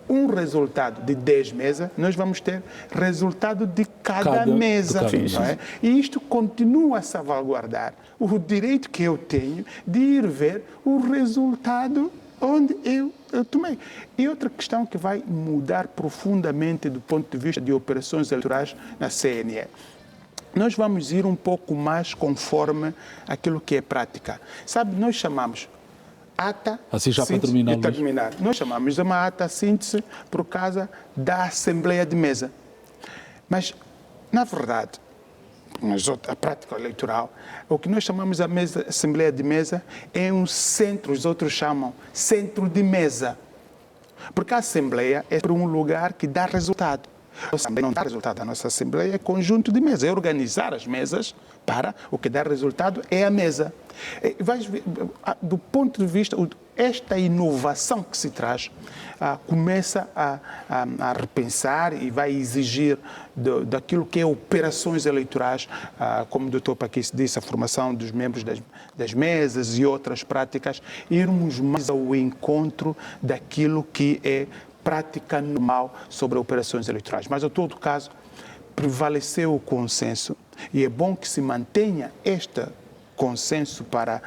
um resultado de 10 mesas, nós vamos ter resultado de cada mesa. Não é? E isto continua a salvaguardar o direito que eu tenho de ir ver o resultado onde eu tomei. E outra questão que vai mudar profundamente do ponto de vista de operações eleitorais na CNE. Nós vamos ir um pouco mais conforme aquilo que é prática. Sabe, nós chamamos ata assim já síntese, para terminar. Nós chamamos de uma ata síntese por causa da Assembleia de Mesa. Mas, na verdade, a prática eleitoral, o que nós chamamos de Assembleia de Mesa é um centro, os outros chamam centro de mesa. Porque a Assembleia é um lugar que dá resultado. A Assembleia não dá resultado. A nossa Assembleia é conjunto de mesas, é organizar as mesas para o que dá resultado é a mesa. Do ponto de vista, esta inovação que se traz começa a repensar e vai exigir daquilo que é operações eleitorais, como o doutor Paquis disse, a formação dos membros das mesas e outras práticas, irmos mais ao encontro daquilo que é prática normal sobre operações eleitorais. Mas, em todo caso, prevaleceu o consenso e é bom que se mantenha este consenso para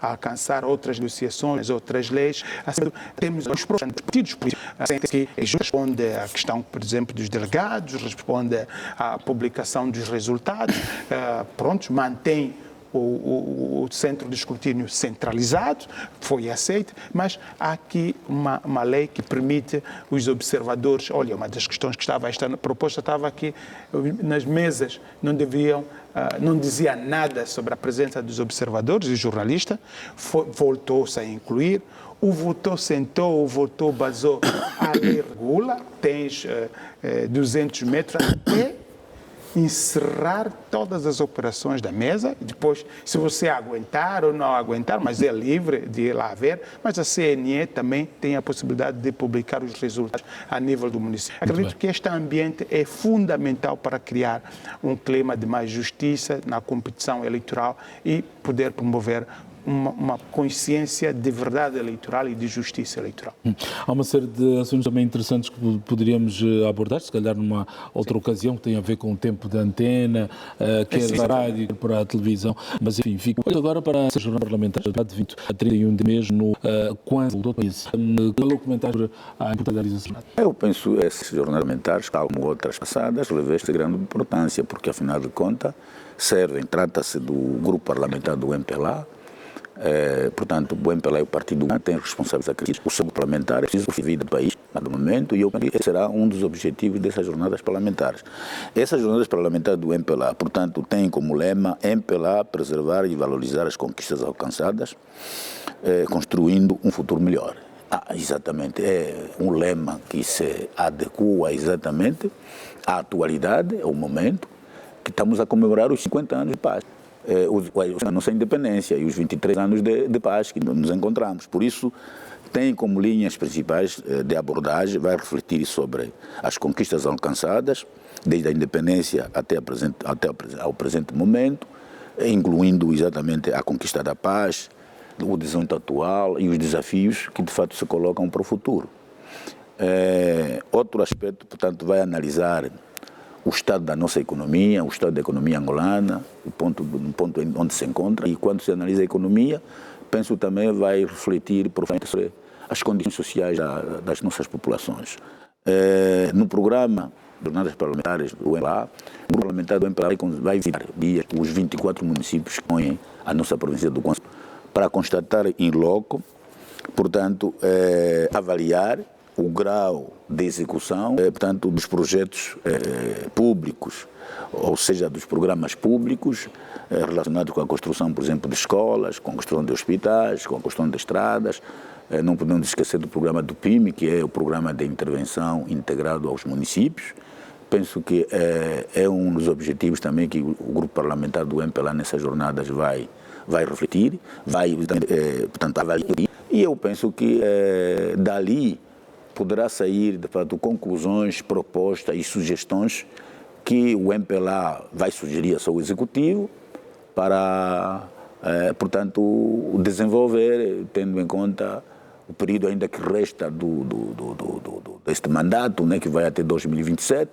alcançar outras negociações, outras leis. Assim, temos os partidos políticos que respondem à questão, por exemplo, dos delegados, respondem à publicação dos resultados, mantém o centro de escrutínio centralizado, foi aceito, mas há aqui uma lei que permite os observadores, olha, uma das questões que estava, esta proposta estava aqui, nas mesas não dizia nada sobre a presença dos observadores e jornalistas, voltou-se a incluir, o votou sentou, o votou basou, a lei regula, tens 200 metros, encerrar todas as operações da mesa, e depois, se você aguentar ou não aguentar, mas é livre de ir lá ver, mas a CNE também tem a possibilidade de publicar os resultados a nível do município. Acredito que este ambiente é fundamental para criar um clima de mais justiça na competição eleitoral e poder promover uma consciência de verdade eleitoral e de justiça eleitoral. Há uma série de assuntos também interessantes que poderíamos abordar, se calhar numa outra ocasião, que tem a ver com o tempo da antena, quer para a rádio, quer para a televisão, mas enfim, fico agora para essa jornada parlamentar de 20 a 31 de mês, quando o doutor disse, qual é o comentário sobre a importante. Eu penso que essas jornadas parlamentares, como outras passadas, revestem grande importância, porque afinal de contas trata-se do grupo parlamentar do MPLA. Portanto, o MPLA e o Partido tem responsabilidade, o seu parlamentar é preciso viver do país no momento, e eu penso que esse será um dos objetivos dessas jornadas parlamentares. Essas jornadas parlamentares do MPLA, portanto, têm como lema MPLA preservar e valorizar as conquistas alcançadas, construindo um futuro melhor. Exatamente, é um lema que se adequa exatamente à atualidade, ao momento que estamos a comemorar os 50 anos de paz. A nossa independência e os 23 anos de paz que nos encontramos. Por isso, tem como linhas principais de abordagem, vai refletir sobre as conquistas alcançadas, desde a independência até ao presente momento, incluindo exatamente a conquista da paz, o desenho atual e os desafios que de fato se colocam para o futuro. Outro aspecto, portanto, vai analisar o estado da nossa economia, o estado da economia angolana, o ponto onde se encontra, e quando se analisa a economia, penso também vai refletir profundamente sobre as condições sociais das nossas populações. No programa de jornadas parlamentares do MPLA, o grupo parlamentar do MPLA vai visitar os 24 municípios que compõem a nossa província do Conselho para constatar em loco, portanto, avaliar o grau de execução, portanto, dos projetos públicos, ou seja, dos programas públicos relacionados com a construção, por exemplo, de escolas, com a construção de hospitais, com a construção de estradas. Não podemos esquecer do programa do PIMI, que é o Programa de Intervenção Integrado aos Municípios. Penso que é um dos objetivos também que o grupo parlamentar do MPLA nessas jornadas vai refletir, vai, portanto, avaliar. E eu penso que dali poderá sair, de fato, conclusões, propostas e sugestões que o MPLA vai sugerir ao seu executivo para, portanto, desenvolver, tendo em conta o período ainda que resta deste mandato, né, que vai até 2027,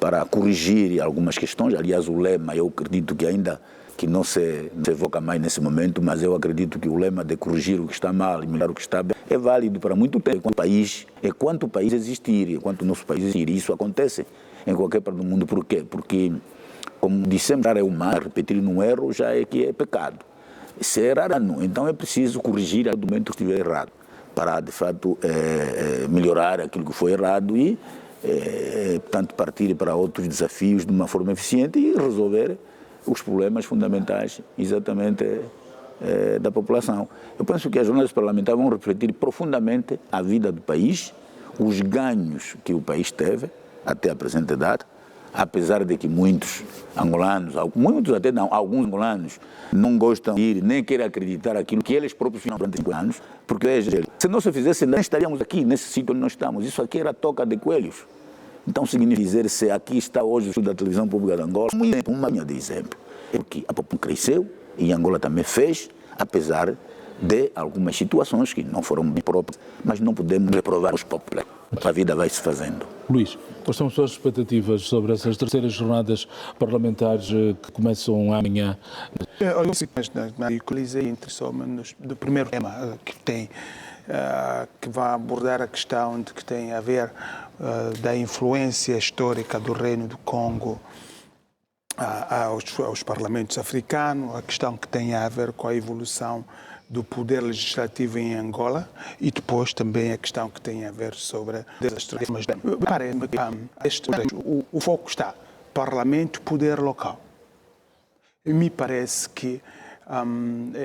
para corrigir algumas questões. Aliás, o lema, eu acredito que ainda que não se evoca mais nesse momento, mas eu acredito que o lema de corrigir o que está mal e melhorar o que está bem é válido para muito tempo. Enquanto o país existir, enquanto o nosso país existir, isso acontece em qualquer parte do mundo. Por quê? Porque, como dissemos, é humano, repetir um erro já é que é pecado. Se errar, não. Então é preciso corrigir o argumento que estiver errado, para, de fato, melhorar aquilo que foi errado e, portanto, partir para outros desafios de uma forma eficiente e resolver os problemas fundamentais, exatamente, da população. Eu penso que as jornadas parlamentares vão refletir profundamente a vida do país, os ganhos que o país teve até a presente data, apesar de que muitos angolanos, alguns angolanos, não gostam de ir, nem querem acreditar aquilo que eles próprios fizeram durante 5 anos, porque se não se fizesse, não estaríamos aqui, nesse sítio onde nós estamos. Isso aqui era toca de coelhos. Então, significa dizer, se aqui está hoje o estudo da televisão pública de Angola, uma linha de exemplo. Porque a população cresceu e Angola também fez, apesar de algumas situações que não foram bem próprias, mas não podemos reprovar os populares. A vida vai se fazendo. Luís, quais são as suas expectativas sobre essas terceiras jornadas parlamentares que começam amanhã? Eu interessou-me do primeiro tema que vai abordar a questão de que tem a ver da influência histórica do Reino do Congo aos parlamentos africanos, a questão que tem a ver com a evolução do poder legislativo em Angola e depois também a questão que tem a ver sobre as transformações. Parece-me que o foco está parlamento, poder local. Me parece que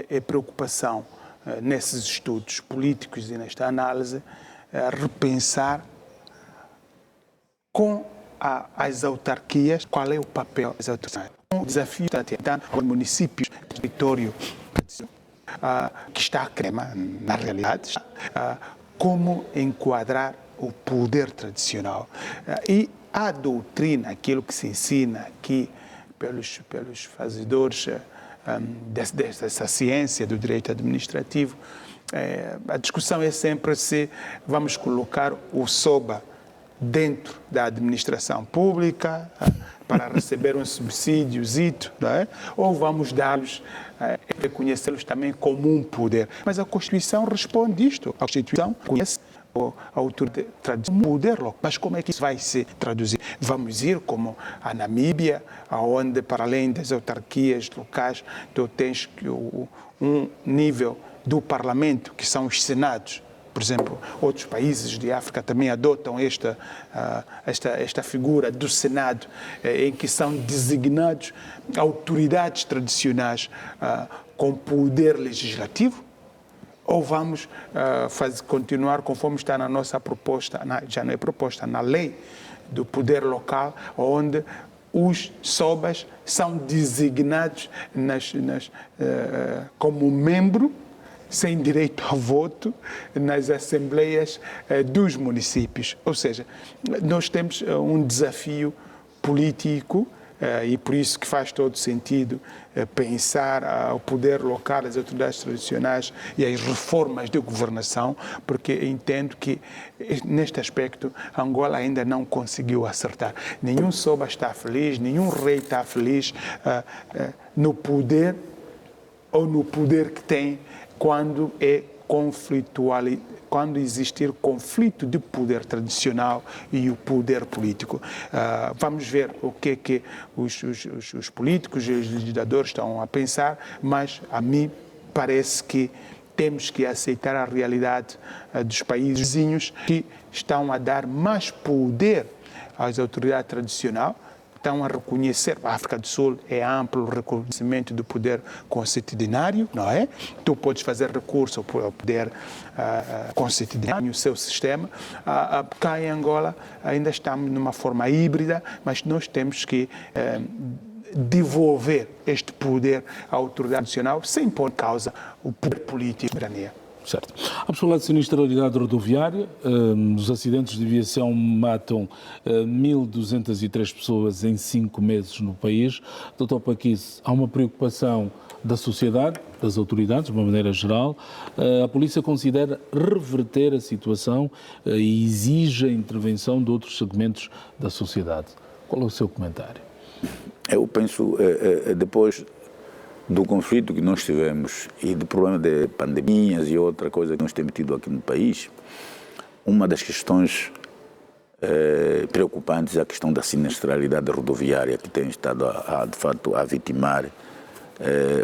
é preocupação nesses estudos políticos e nesta análise repensar com às autarquias, qual é o papel das autarquias. O desafio está tentando os municípios do território que está a crema, na realidade, como enquadrar o poder tradicional. E a doutrina, aquilo que se ensina aqui pelos fazedores dessa ciência do direito administrativo, a discussão é sempre se vamos colocar o SOBA dentro da administração pública para receber um subsídiozito, não é? Ou vamos dá-los, reconhecê-los também como um poder. Mas a Constituição responde isto. A Constituição conhece a autoridade tradicional, poder local. Mas como é que isso vai se traduzir? Vamos ir como a Namíbia, onde para além das autarquias locais, tu tens um nível do parlamento, que são os senados. Por exemplo, outros países de África também adotam esta figura do Senado, em que são designados autoridades tradicionais com poder legislativo. Ou vamos continuar conforme está na nossa proposta, já não é proposta, na lei do poder local, onde os SOBAs são designados como membro, sem direito a voto, nas assembleias dos municípios. Ou seja, nós temos um desafio político e por isso que faz todo sentido pensar o poder local, as autoridades tradicionais e as reformas de governação, porque entendo que neste aspecto Angola ainda não conseguiu acertar. Nenhum SOBA está feliz, nenhum rei está feliz no poder ou no poder que tem quando quando existir conflito de poder tradicional e o poder político. Vamos ver o que os políticos e os legisladores estão a pensar, mas a mim parece que temos que aceitar a realidade dos países vizinhos que estão a dar mais poder às autoridades tradicionais, estão a reconhecer, a África do Sul é amplo o reconhecimento do poder constitucionário, não é? Tu podes fazer recurso ao poder constitucionário, o seu sistema. Cá em Angola ainda estamos numa forma híbrida, mas nós temos que devolver este poder à autoridade nacional sem pôr em causa o poder político da soberania. Certo. Vamos falar de sinistralidade rodoviária. Os acidentes de aviação matam 1.203 pessoas em 5 meses no país. Dr. Paquice, há uma preocupação da sociedade, das autoridades, de uma maneira geral. A polícia considera reverter a situação e exige a intervenção de outros segmentos da sociedade. Qual é o seu comentário? Eu penso, depois do conflito que nós tivemos e do problema de pandemias e outra coisa que nós temos tido aqui no país, uma das questões preocupantes é a questão da sinistralidade rodoviária, que tem estado, de fato, a vitimar,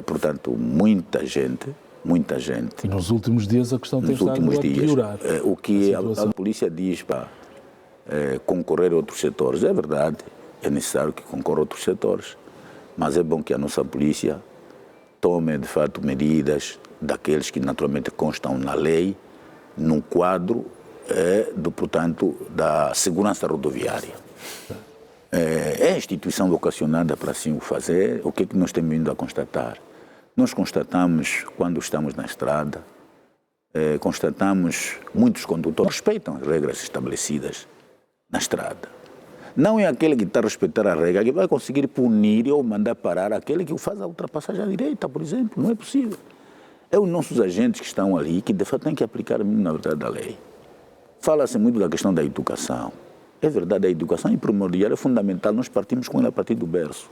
portanto, muita gente. E nos últimos dias a questão tem estado a piorar. O que a polícia diz para concorrer a outros setores, é verdade, é necessário que concorra a outros setores, mas é bom que a nossa polícia tome, de fato, medidas daqueles que naturalmente constam na lei, no quadro, portanto, da segurança rodoviária. É a instituição vocacionada para assim o fazer. O que é que nós temos vindo a constatar? Nós constatamos, quando estamos na estrada, constatamos muitos condutores respeitam as regras estabelecidas na estrada. Não é aquele que está a respeitar a regra que vai conseguir punir ou mandar parar aquele que faz a ultrapassagem à direita, por exemplo. Não é possível. É os nossos agentes que estão ali que, de fato, têm que aplicar, na verdade, a lei. Fala-se muito da questão da educação. É verdade, a educação é primordial, é fundamental, nós partimos com ela a partir do berço.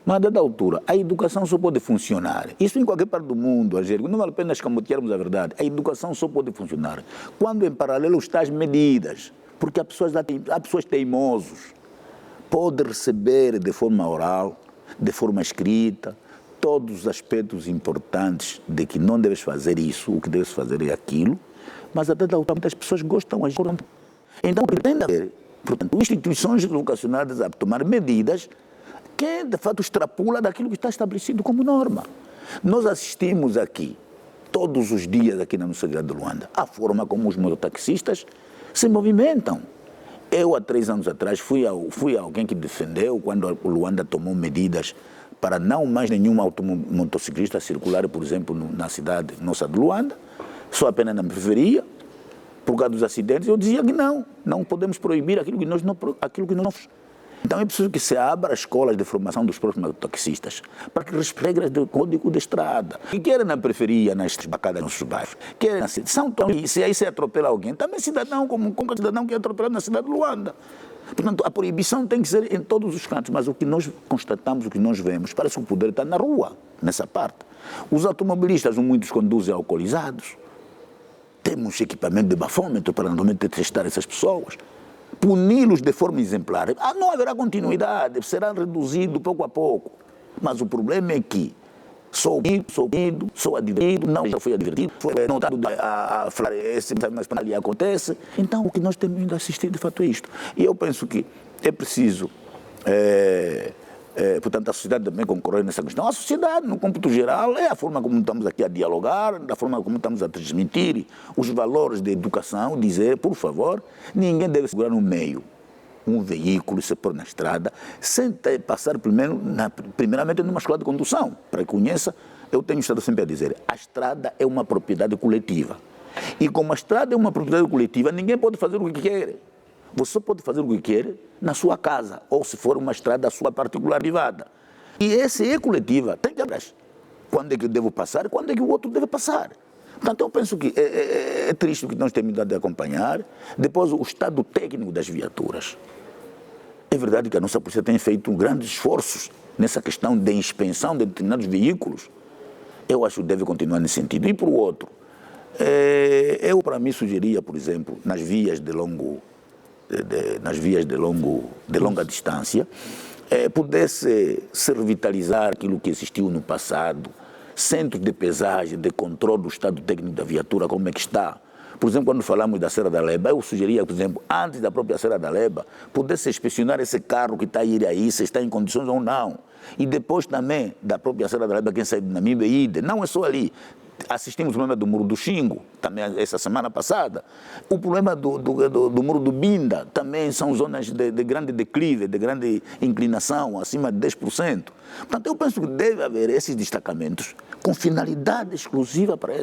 Mas, a dada altura, a educação só pode funcionar. Isso em qualquer parte do mundo, Angélico, não vale a pena escamotearmos a verdade. A educação só pode funcionar quando, em paralelo, estão as medidas. Porque há pessoas teimosos. Pode receber de forma oral, de forma escrita, todos os aspectos importantes de que não deves fazer isso, o que deves fazer é aquilo, mas até muitas pessoas gostam de agir. Então, pretende haver, portanto, instituições vocacionadas a tomar medidas que, de fato, extrapolam daquilo que está estabelecido como norma. Nós assistimos aqui, todos os dias aqui na nossa cidade de Luanda, a forma como os mototaxistas se movimentam. Eu, há 3 anos atrás, fui alguém que defendeu quando o Luanda tomou medidas para não mais nenhum motociclista circular, por exemplo, na cidade nossa de Luanda, só apenas na periferia, por causa dos acidentes. Eu dizia que não podemos proibir aquilo que nós não. Então é preciso que se abra as escolas de formação dos próprios mototaxistas para que respeitem regras do Código de Estrada. E querem na periferia, nas bacadas dos nossos bairros, querem na cidade. E se aí se atropela alguém, também cidadão, como cidadão que é atropelado na cidade de Luanda. Portanto, a proibição tem que ser em todos os cantos, mas o que nós constatamos, o que nós vemos, parece que o poder está na rua, nessa parte. Os automobilistas, muitos conduzem alcoolizados. Temos equipamento de bafômetro para normalmente testar essas pessoas. Puni-los de forma exemplar. Não haverá continuidade, será reduzido pouco a pouco. Mas o problema é que sou advertido, não já fui advertido, foi notado a falar, mas ali acontece. Então, o que nós temos vindo a assistir, de fato, é isto. E eu penso que é preciso, portanto, a sociedade também concorrer nessa questão. A sociedade, no cômputo geral, é a forma como estamos aqui a dialogar, da forma como estamos a transmitir os valores da educação, dizer, por favor, ninguém deve segurar no meio um veículo, se pôr na estrada, sem passar primeiramente numa escola de condução, para que conheça. Eu tenho estado sempre a dizer, a estrada é uma propriedade coletiva. E como a estrada é uma propriedade coletiva, ninguém pode fazer o que quer. Você só pode fazer o que quer na sua casa, ou se for uma estrada sua particular privada. E essa é coletiva, tem que abrir. Quando é que eu devo passar, quando é que o outro deve passar. Portanto, eu penso que é triste o que nós temos de acompanhar. Depois, o estado técnico das viaturas. É verdade que a nossa polícia tem feito grandes esforços nessa questão de inspeção de determinados veículos. Eu acho que deve continuar nesse sentido. E, por outro, eu, para mim, sugeria, por exemplo, nas vias de longa distância, pudesse se revitalizar aquilo que existiu no passado, centros de pesagem, de controle do estado técnico da viatura, como é que está. Por exemplo, quando falamos da Serra da Leba, eu sugeria, por exemplo, antes da própria Serra da Leba, pudesse inspecionar esse carro que está a ir aí, se está em condições ou não. E depois também da própria Serra da Leba, quem sai de Namibe e Ide, não é só ali. Assistimos o problema do Muro do Xingo, também essa semana passada. O problema do Muro do Binda, também são zonas de grande declive, de grande inclinação, acima de 10%. Portanto, eu penso que deve haver esses destacamentos com finalidade exclusiva para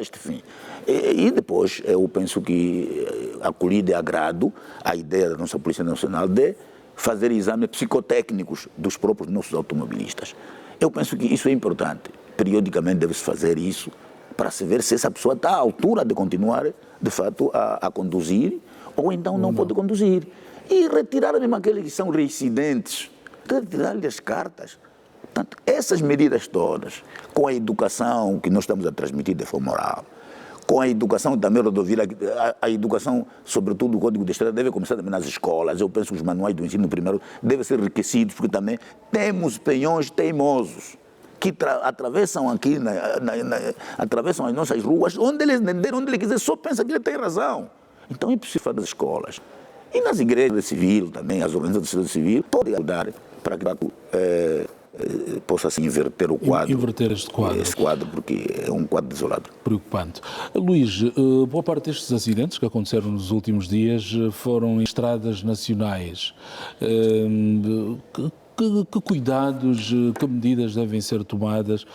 este fim. E depois, eu penso que acolhi de agrado a ideia da nossa Polícia Nacional de fazer exames psicotécnicos dos próprios nossos automobilistas. Eu penso que isso é importante. Periodicamente deve-se fazer isso para se ver se essa pessoa está à altura de continuar, de fato, a conduzir ou então não pode conduzir. E retirar mesmo aqueles que são reincidentes, retirar-lhe as cartas. Portanto, essas medidas todas, com a educação que nós estamos a transmitir de forma oral, com a educação também rodoviária, a educação, sobretudo o Código de Estrada, deve começar também nas escolas. Eu penso que os manuais do ensino primário devem ser enriquecidos, porque também temos peões teimosos que atravessam aqui, atravessam as nossas ruas, onde eles entenderam, onde ele quiser, só pensa que ele tem razão. Então é preciso fazer das escolas. E nas igrejas civis também, as organizações da sociedade civil, podem ajudar para que possa assim inverter o quadro. Inverter este quadro. Esse quadro, porque é um quadro desolado. Preocupante. Luís, boa parte destes acidentes que aconteceram nos últimos dias foram em estradas nacionais. Que cuidados, que medidas devem ser tomadas,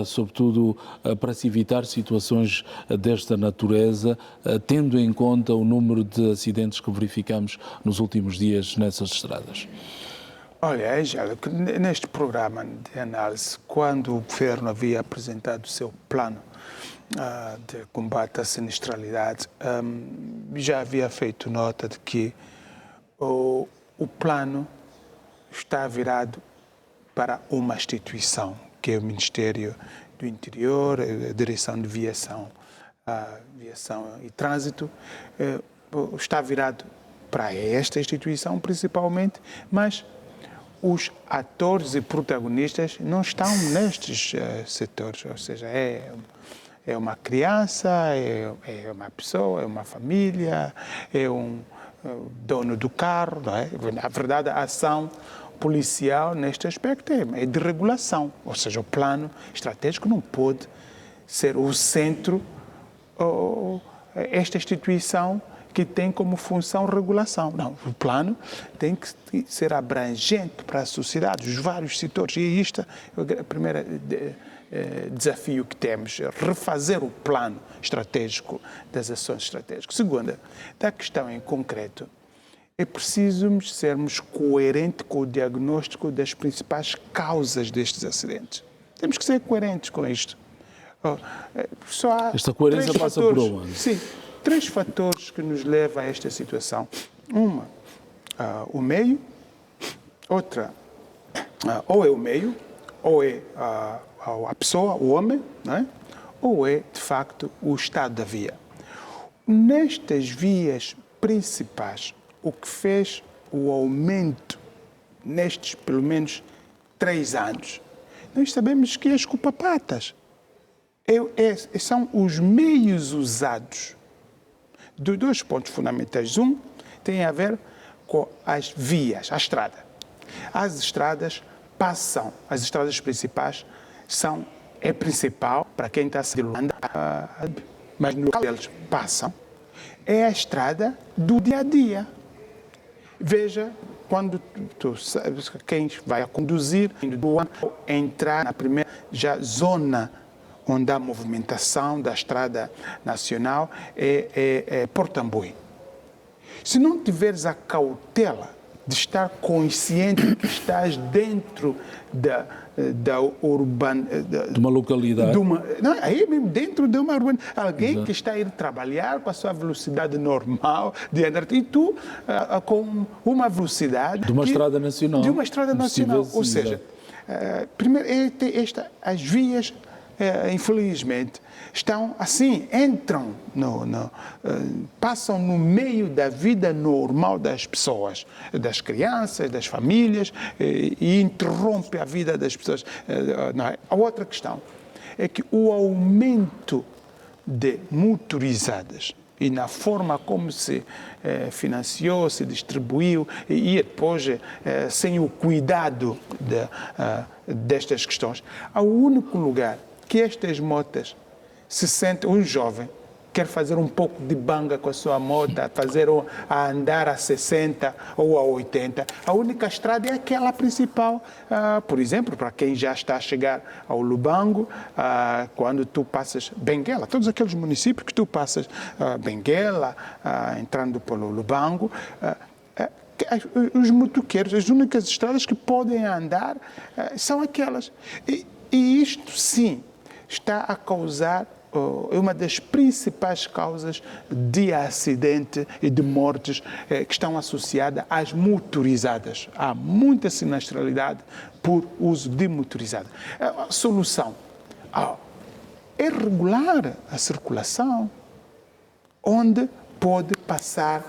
sobretudo para se evitar situações desta natureza, tendo em conta o número de acidentes que verificamos nos últimos dias nessas estradas? Olha, Angélica, neste programa de análise, quando o governo havia apresentado o seu plano de combate à sinistralidade, já havia feito nota de que o plano está virado para uma instituição, que é o Ministério do Interior, a Direção de Viação e Trânsito, está virado para esta instituição principalmente, mas os atores e protagonistas não estão nestes setores, ou seja, é uma criança, é uma pessoa, é uma família, é um dono do carro, não é? Na verdade, a ação policial neste aspecto é de regulação, ou seja, o plano estratégico não pode ser o centro, esta instituição que tem como função regulação. Não, o plano tem que ser abrangente para a sociedade, os vários setores. E isto é o primeiro desafio que temos, refazer o plano estratégico das ações estratégicas. Segunda, da questão em concreto, é preciso sermos coerentes com o diagnóstico das principais causas destes acidentes. Temos que ser coerentes com isto. Só há esta coerência passa por onde? Sim, 3 fatores que nos levam a esta situação. Uma, o meio. Outra, ou é o meio, ou é a pessoa, o homem, não é? Ou é, de facto, o estado da via. Nestas vias principais, o que fez o aumento nestes, pelo menos, 3 anos, nós sabemos que as culpapatas são os meios usados. De 2 pontos fundamentais. Um tem a ver com as vias, a estrada. As estradas passam, as estradas principais é principal para quem está a se andar, mas no local eles passam, é a estrada do dia a dia. Veja, quando tu sabes quem vai a conduzir, entrar na primeira zona onde há movimentação da estrada nacional, é Portambuí. Se não tiveres a cautela de estar consciente que estás dentro da urbana... De uma localidade. Aí mesmo dentro de uma urbana. Alguém que está a ir trabalhar com a sua velocidade normal de andar. E tu, com uma velocidade... De uma estrada nacional. De uma estrada nacional. Ou seja, primeiro, as vias, infelizmente, estão assim, entram, passam no meio da vida normal das pessoas, das crianças, das famílias, e interrompe a vida das pessoas. A outra questão é que o aumento de motorizadas e na forma como se financiou, se distribuiu, e depois sem o cuidado destas questões, há o único lugar que estas motas se sente, um jovem quer fazer um pouco de banga com a sua moto, a andar a 60 ou a 80, a única estrada é aquela principal. Por exemplo, para quem já está a chegar ao Lubango, quando tu passas Benguela, todos aqueles municípios que tu passas Benguela, entrando pelo Lubango, os motoqueiros, as únicas estradas que podem andar são aquelas. E isto, sim, está a causar uma das principais causas de acidente e de mortes que estão associadas às motorizadas. Há muita sinistralidade por uso de motorizada. A solução é regular a circulação, onde pode passar,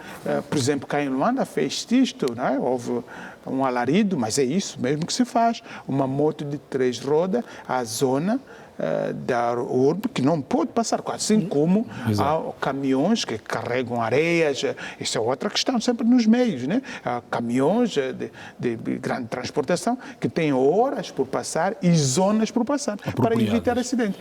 por exemplo, cá em Luanda fez isto, não é? Houve um alarido, mas é isso mesmo que se faz, uma moto de 3 rodas à zona da urbe que não pode passar, assim como há caminhões que carregam areias, isso é outra questão, sempre nos meios, né? Há caminhões de grande transportação que têm horas por passar e zonas por passar, para evitar acidentes.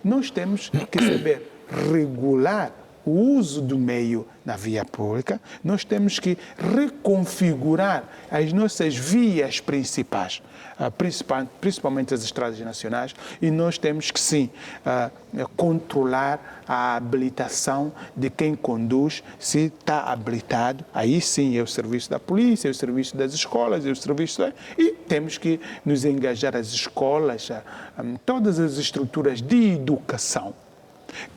Nós temos que saber regular o uso do meio na via pública, nós temos que reconfigurar as nossas vias principais, principalmente as estradas nacionais, e nós temos que, sim, controlar a habilitação de quem conduz, se está habilitado, aí sim é o serviço da polícia, é o serviço das escolas, é o serviço... E temos que nos engajar as escolas, todas as estruturas de educação,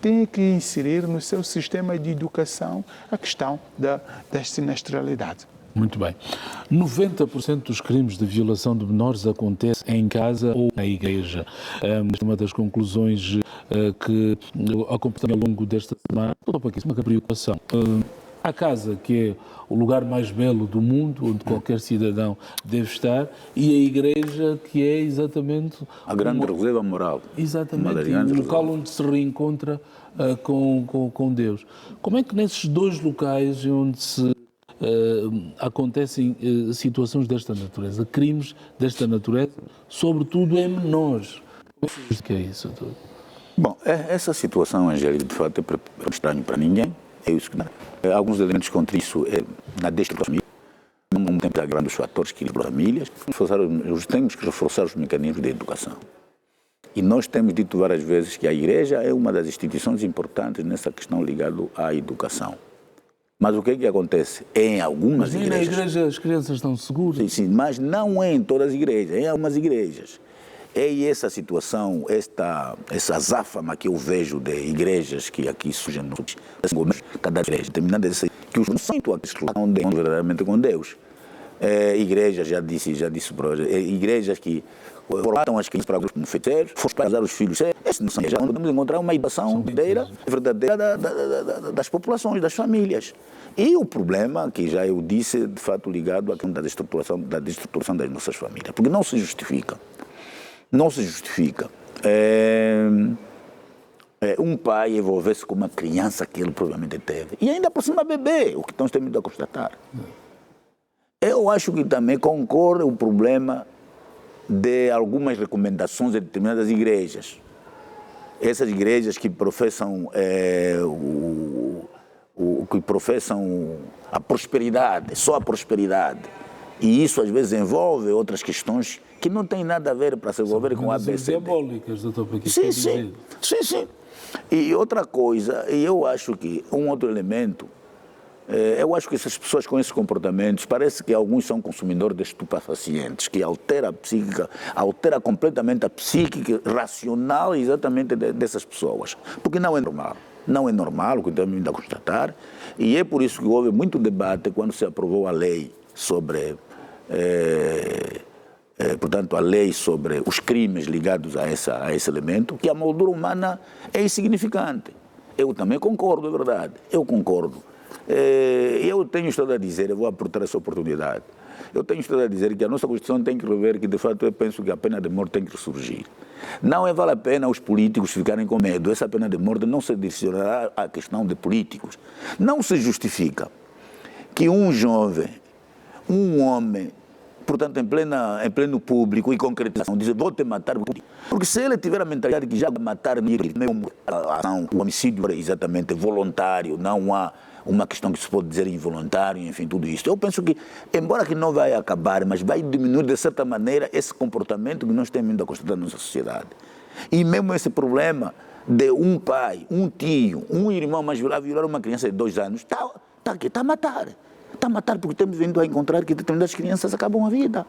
tem que inserir no seu sistema de educação a questão da sinistralidade. Muito bem. 90% dos crimes de violação de menores acontece em casa ou na igreja. Esta é uma das conclusões que acompanham ao longo desta semana. Uma preocupação. A casa, que é o lugar mais belo do mundo, onde qualquer cidadão deve estar, e a igreja, que é exatamente... A grande reserva moral. Exatamente, o local onde se reencontra com Deus. Como é que nesses 2 locais onde se acontecem situações desta natureza, crimes desta natureza, sobretudo em menores? O que é isso tudo? Bom, essa situação, Angélica, de fato é estranho para ninguém. É isso que alguns elementos contra isso na destruição da família, não tem que agregar os fatores que as famílias, temos que reforçar os mecanismos de educação. E nós temos dito várias vezes que a igreja é uma das instituições importantes nessa questão ligada à educação. Mas o que é que acontece? Em algumas igrejas... Na igreja as crianças estão seguras. Sim, sim, mas não é em todas as igrejas, é em algumas igrejas. E essa situação, essa azáfama que eu vejo de igrejas que aqui surgem no cada igreja, determinada que os não sintam a questão de verdadeiramente com Deus. Igrejas, já disse igrejas que formatam as crianças para grupos como feiticeiros, para usar os filhos. Essa não são igrejas, onde podemos encontrar uma educação verdadeira das populações, das famílias. E o problema, que já eu disse, de fato ligado à questão da destruturação das nossas famílias, porque não se justifica. Não se justifica um pai envolver-se com uma criança que ele provavelmente teve. E ainda por cima bebê, o que estamos tendo a constatar. Eu acho que também concorre o problema de algumas recomendações de determinadas igrejas. Essas igrejas que professam, a prosperidade, só a prosperidade. E isso às vezes envolve outras questões que não têm nada a ver para se envolver com a ABC. Diabólicas, doutor Paquito. Sim. E outra coisa, e eu acho que um outro elemento, eu acho que essas pessoas com esses comportamentos, parece que alguns são consumidores de estupefacientes, que altera a psíquica, altera completamente a psíquica racional exatamente dessas pessoas. Porque não é normal. Não é normal, o que estamos ainda a constatar, e é por isso que houve muito debate quando se aprovou a lei sobre... portanto, a lei sobre os crimes ligados a esse elemento, que a moldura humana é insignificante. Eu também concordo, é verdade, eu concordo. Eu tenho estado a dizer, eu vou aproveitar essa oportunidade, eu tenho estado a dizer que a nossa Constituição tem que rever, que de fato eu penso que a pena de morte tem que ressurgir. Não vale a pena os políticos ficarem com medo, essa pena de morte não se direcionará à questão de políticos. Não se justifica que um jovem, um homem, portanto, em pleno público e concretização, dizer, vou te matar. Porque se ele tiver a mentalidade que já matar o homicídio é exatamente voluntário, não há uma questão que se pode dizer involuntário, enfim, tudo isso. Eu penso que, embora que não vai acabar, mas vai diminuir de certa maneira esse comportamento que nós temos ainda a constatar na nossa sociedade. E mesmo esse problema de um pai, um tio, um irmão mais velho violar uma criança de 2 anos, está a matar. Está a matar porque temos vindo a encontrar que determinadas crianças acabam a vida.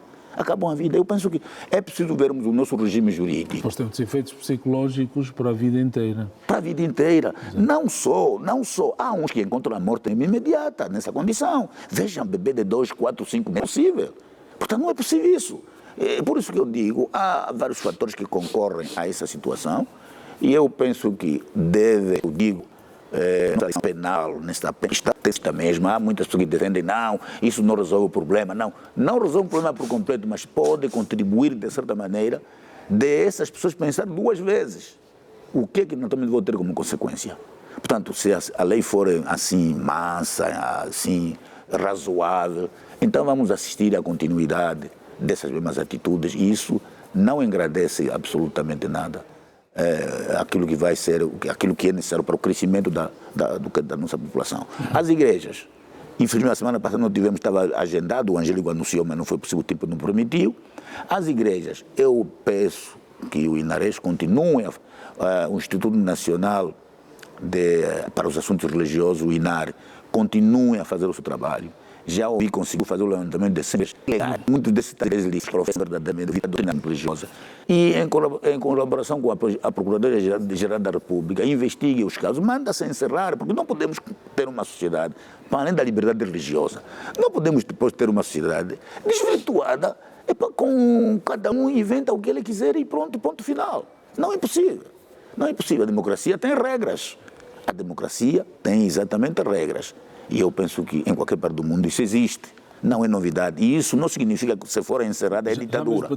Eu penso que é preciso vermos o nosso regime jurídico. Nós temos efeitos psicológicos para a vida inteira. Para a vida inteira. Não só. Há uns que encontram a morte imediata nessa condição. Vejam, bebê de 2, 4, 5 meses. Não é possível. Portanto, não é possível isso. É por isso que eu digo, há vários fatores que concorrem a essa situação e eu penso que penal, nesta pista mesmo, há muitas pessoas que defendem, não, isso não resolve o problema, não resolve o problema por completo, mas pode contribuir de certa maneira de essas pessoas pensar 2 vezes o que é que nós também vamos ter como consequência. Portanto, se a lei for assim mansa, assim razoável, então vamos assistir à continuidade dessas mesmas atitudes e isso não engrandece absolutamente nada. Aquilo que vai ser, aquilo que é necessário para o crescimento da nossa população. As igrejas, infelizmente a semana passada estava agendado, o Angélico anunciou, mas não foi possível, o tempo não permitiu. As igrejas, eu peço que o INARES continue, o Instituto Nacional para os Assuntos Religiosos, o INAR, continue a fazer o seu trabalho. Já conseguiu fazer o levantamento de centros legais. Muitos desses livros professam verdadeiramente a doutrina religiosa. E, em colaboração com a Procuradoria-Geral da República, investigue os casos, manda-se encerrar, porque não podemos ter uma sociedade, para além da liberdade religiosa, não podemos depois ter uma sociedade desvirtuada, com cada um inventa o que ele quiser e pronto, ponto final. Não é possível. Não é possível. A democracia tem regras. A democracia tem exatamente regras. E eu penso que em qualquer parte do mundo isso existe, não é novidade. E isso não significa que se for encerrada é ditadura.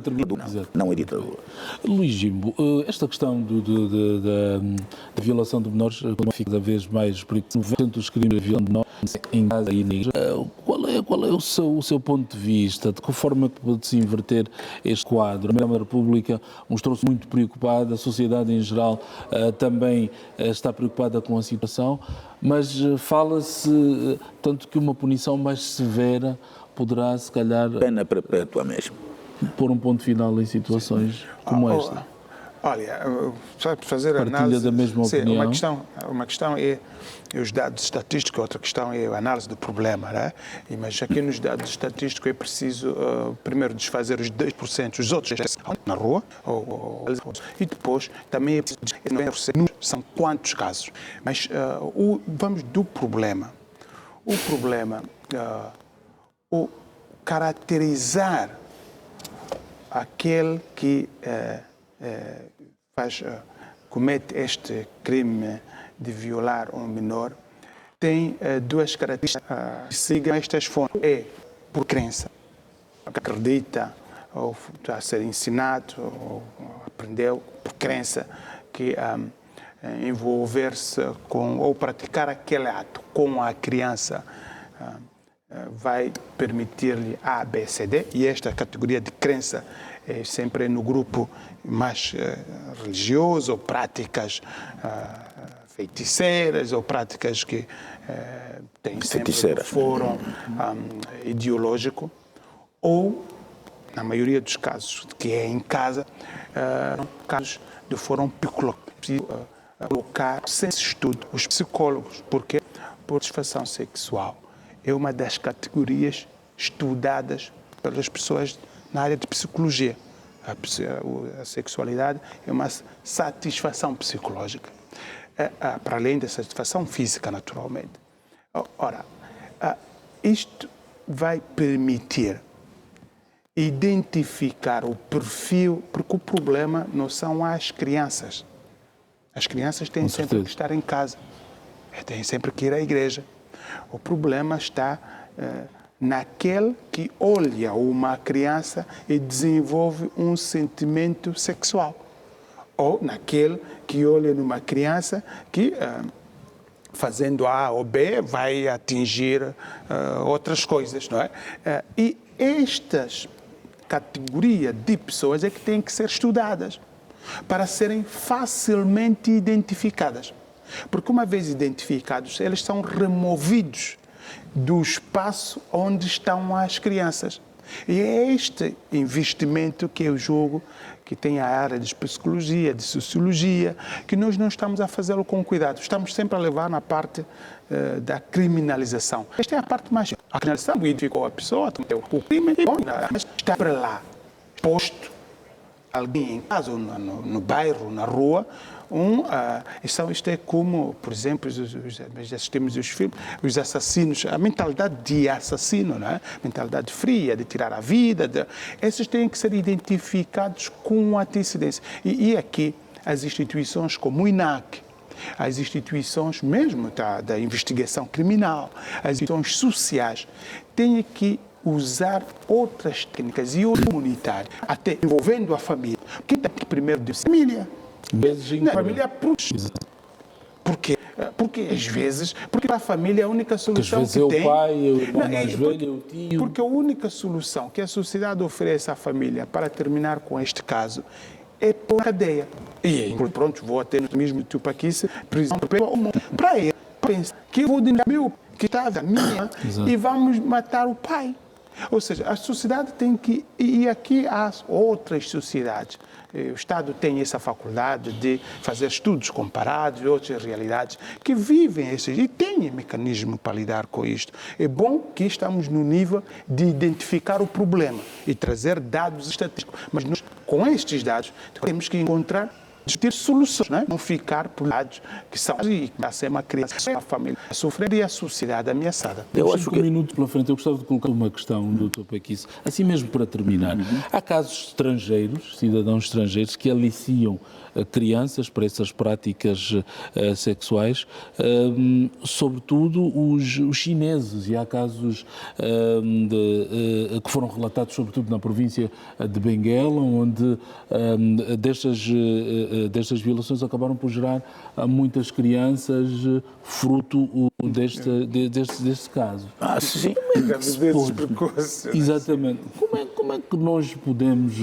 Não é ditadura. Luís Jimbo, esta questão da violação de menores fica cada vez mais perigosa. 90% dos crimes de violação de menores em casa e na igreja. Qual é o seu ponto de vista? De que forma pode-se inverter este quadro? A Primeira República mostrou-se muito preocupada, a sociedade em geral também está preocupada com a situação, mas fala-se tanto que uma punição mais severa poderá, se calhar, Pena perpétua mesmo. pôr um ponto final em situações como esta. Olha, só para fazer a Partilha análise... da mesma opinião? Uma questão é os dados estatísticos, outra questão é a análise do problema, né? Mas aqui nos dados estatísticos é preciso primeiro desfazer os 2%, os outros na rua, e depois também é preciso 90% são quantos casos. Mas vamos do problema. O problema, o caracterizar aquele que comete este crime de violar um menor tem duas características que sigam estas fontes. É por crença, acredita ou está a ser ensinado ou aprendeu por crença que envolver-se com ou praticar aquele ato com a criança vai permitir-lhe A, B, C, D, e esta categoria de crença é sempre no grupo mais religioso, ou práticas feiticeiras, ou práticas que têm sempre um fórum ideológico, ou, na maioria dos casos, que é em casa, casos de fórum psicológico, colocar sem estudo os psicólogos, porque por satisfação sexual é uma das categorias estudadas pelas pessoas na área de psicologia. A sexualidade é uma satisfação psicológica, para além da satisfação física, naturalmente. Ora, isto vai permitir identificar o perfil, porque o problema não são as crianças. As crianças têm sempre que estar em casa, têm sempre que ir à igreja. O problema está naquele que olha uma criança e desenvolve um sentimento sexual. Ou naquele que olha numa criança que, fazendo A ou B, vai atingir outras coisas, não é? E estas categorias de pessoas é que têm que ser estudadas para serem facilmente identificadas. Porque uma vez identificados, eles são removidos do espaço onde estão as crianças. E é este investimento que eu julgo que tem a área de psicologia, de sociologia, que nós não estamos a fazê-lo com cuidado. Estamos sempre a levar na parte da criminalização. Esta é a parte mais... A criminalização identificou a pessoa, o crime, mas está para lá, posto alguém em casa, ou no bairro, na rua, isto é como, por exemplo, já assistimos os filmes, os assassinos, a mentalidade de assassino, não é? Mentalidade fria, de tirar a vida, esses têm que ser identificados com antecedência. E aqui, as instituições como o INAC, as instituições mesmo da investigação criminal, as instituições sociais, têm que usar outras técnicas e o comunitário, até envolvendo a família. Porque tem que primeiro de família. Na família, porque às vezes, porque a família é a única solução que tem. Às vezes é o pai, o irmão mais velho, o tio. Porque a única solução que a sociedade oferece à família para terminar com este caso é pôr cadeia. E pronto, vou até no mesmo tipo aqui, prisão para ele pensar que eu vou denunciar meu que estava a minha e vamos matar o pai. Ou seja, a sociedade tem que... E aqui há outras sociedades. O Estado tem essa faculdade de fazer estudos comparados de outras realidades que vivem esses e têm mecanismo para lidar com isto. É bom que estamos no nível de identificar o problema e trazer dados estatísticos. Mas nós, com estes dados, temos que encontrar ter soluções, não ficar por lados que são e a ser uma criança, a família a sofrer e a sociedade ameaçada. Eu acho que... 5 minutos pela frente, eu gostava de colocar uma questão, Dr. Paquice, assim mesmo para terminar. Há casos estrangeiros, cidadãos estrangeiros, que aliciam crianças para essas práticas sexuais, sobretudo os chineses, e há casos que foram relatados sobretudo na província de Benguela, onde destas destas violações acabaram por gerar muitas crianças fruto deste caso. Sim. Gravidezes precoces. Exatamente. Como é que nós podemos,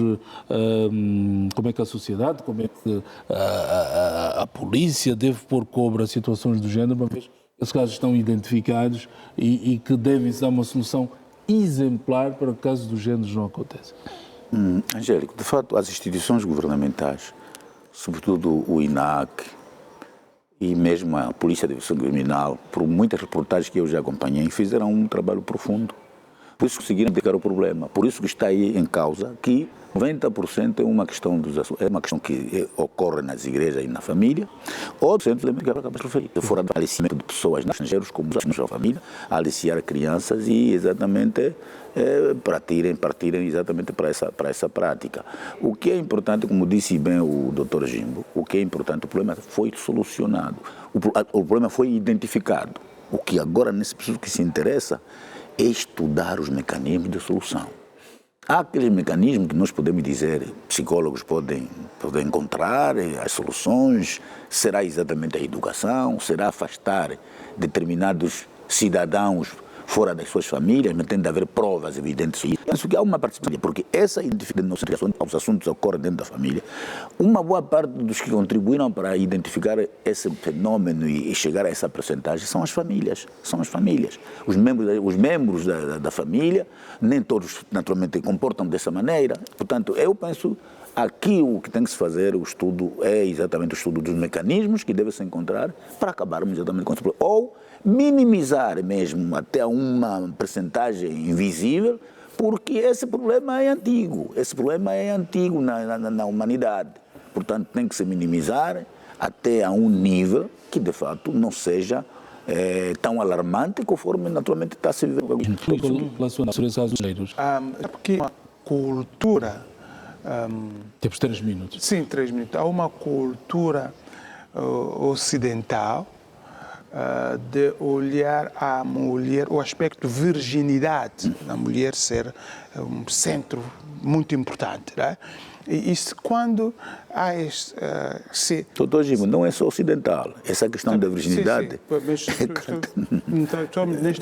como é que a sociedade, como é que a polícia deve pôr cobre a situações do género, uma vez que esses casos estão identificados e que devem-se dar uma solução exemplar para que casos do género não aconteçam? Angélico, de fato, as instituições governamentais, sobretudo o INAC e mesmo a Polícia de Investigação Criminal, por muitas reportagens que eu já acompanhei, fizeram um trabalho profundo. Por isso conseguiram identificar o problema. Por isso que está aí em causa que 90% é uma questão que ocorre nas igrejas e na família, outros que acabamos de referir, fora do falecimento de pessoas estrangeiras, como a família, aliciar crianças e exatamente partirem exatamente para essa prática. O que é importante, como disse bem o Dr. Jimbo, o que é importante, o problema foi solucionado, o problema foi identificado. O que agora, nesse pessoa que se interessa, é estudar os mecanismos de solução. Há aqueles mecanismos que nós podemos dizer, psicólogos podem encontrar as soluções, será exatamente a educação, será afastar determinados cidadãos fora das suas famílias, mas tem de haver provas evidentes. Penso que há uma participação, porque essa identificação aos assuntos ocorre dentro da família. Uma boa parte dos que contribuíram para identificar esse fenômeno e chegar a essa percentagem são as famílias. Os membros da família, nem todos naturalmente comportam dessa maneira. Portanto, eu penso aqui o que tem que se fazer, o estudo, é exatamente o estudo dos mecanismos que devem se encontrar para acabarmos exatamente com esse problema. Ou minimizar mesmo até uma percentagem invisível, porque esse problema é antigo. Na humanidade. Portanto, tem que se minimizar até a um nível que, de fato, não seja tão alarmante conforme naturalmente está se vivendo. Porque uma cultura... Temos 3 minutos. Sim, 3 minutos. Há uma cultura ocidental de olhar a mulher, o aspecto virginidade da mulher ser um centro muito importante, né? E isso quando há Doutor Gimo, não é só ocidental, essa questão da virginidade.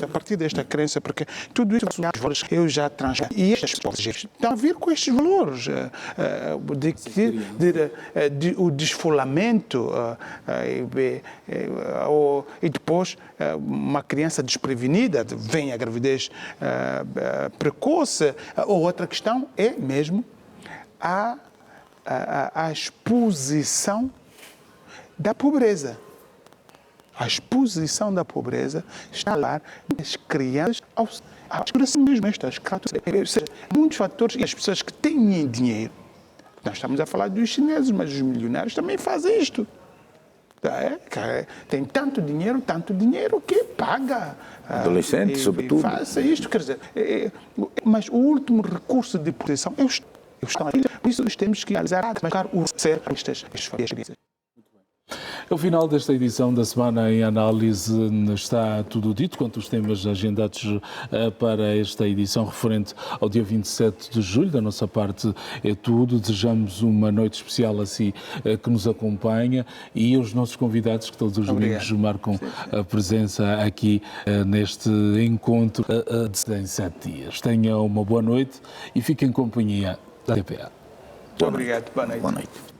A partir desta crença, porque tudo isso eu já transfiro. E estas pessoas estão a vir com estes valores o desfolamento e depois uma criança desprevenida, vem a gravidez precoce. Ou outra questão é mesmo a exposição da pobreza. A exposição da pobreza está lá nas crianças à exploração mesmo. Muitos fatores e as pessoas que têm dinheiro. Nós estamos a falar dos chineses, mas os milionários também fazem isto. Tem tanto dinheiro que paga. Adolescentes, sobretudo. Faça isto, quer dizer. Mas o último recurso de proteção é o Estado. Por isso, nós temos que analisar o ser estas famílias. Ao final desta edição da Semana em Análise está tudo dito quanto aos temas agendados para esta edição referente ao dia 27 de julho. Da nossa parte é tudo. Desejamos uma noite especial a si que nos acompanha e aos nossos convidados que todos os domingos marcam a presença aqui neste encontro em 7 dias. Tenha uma boa noite e fique em companhia da TPA. Muito obrigado. Boa noite. Boa noite.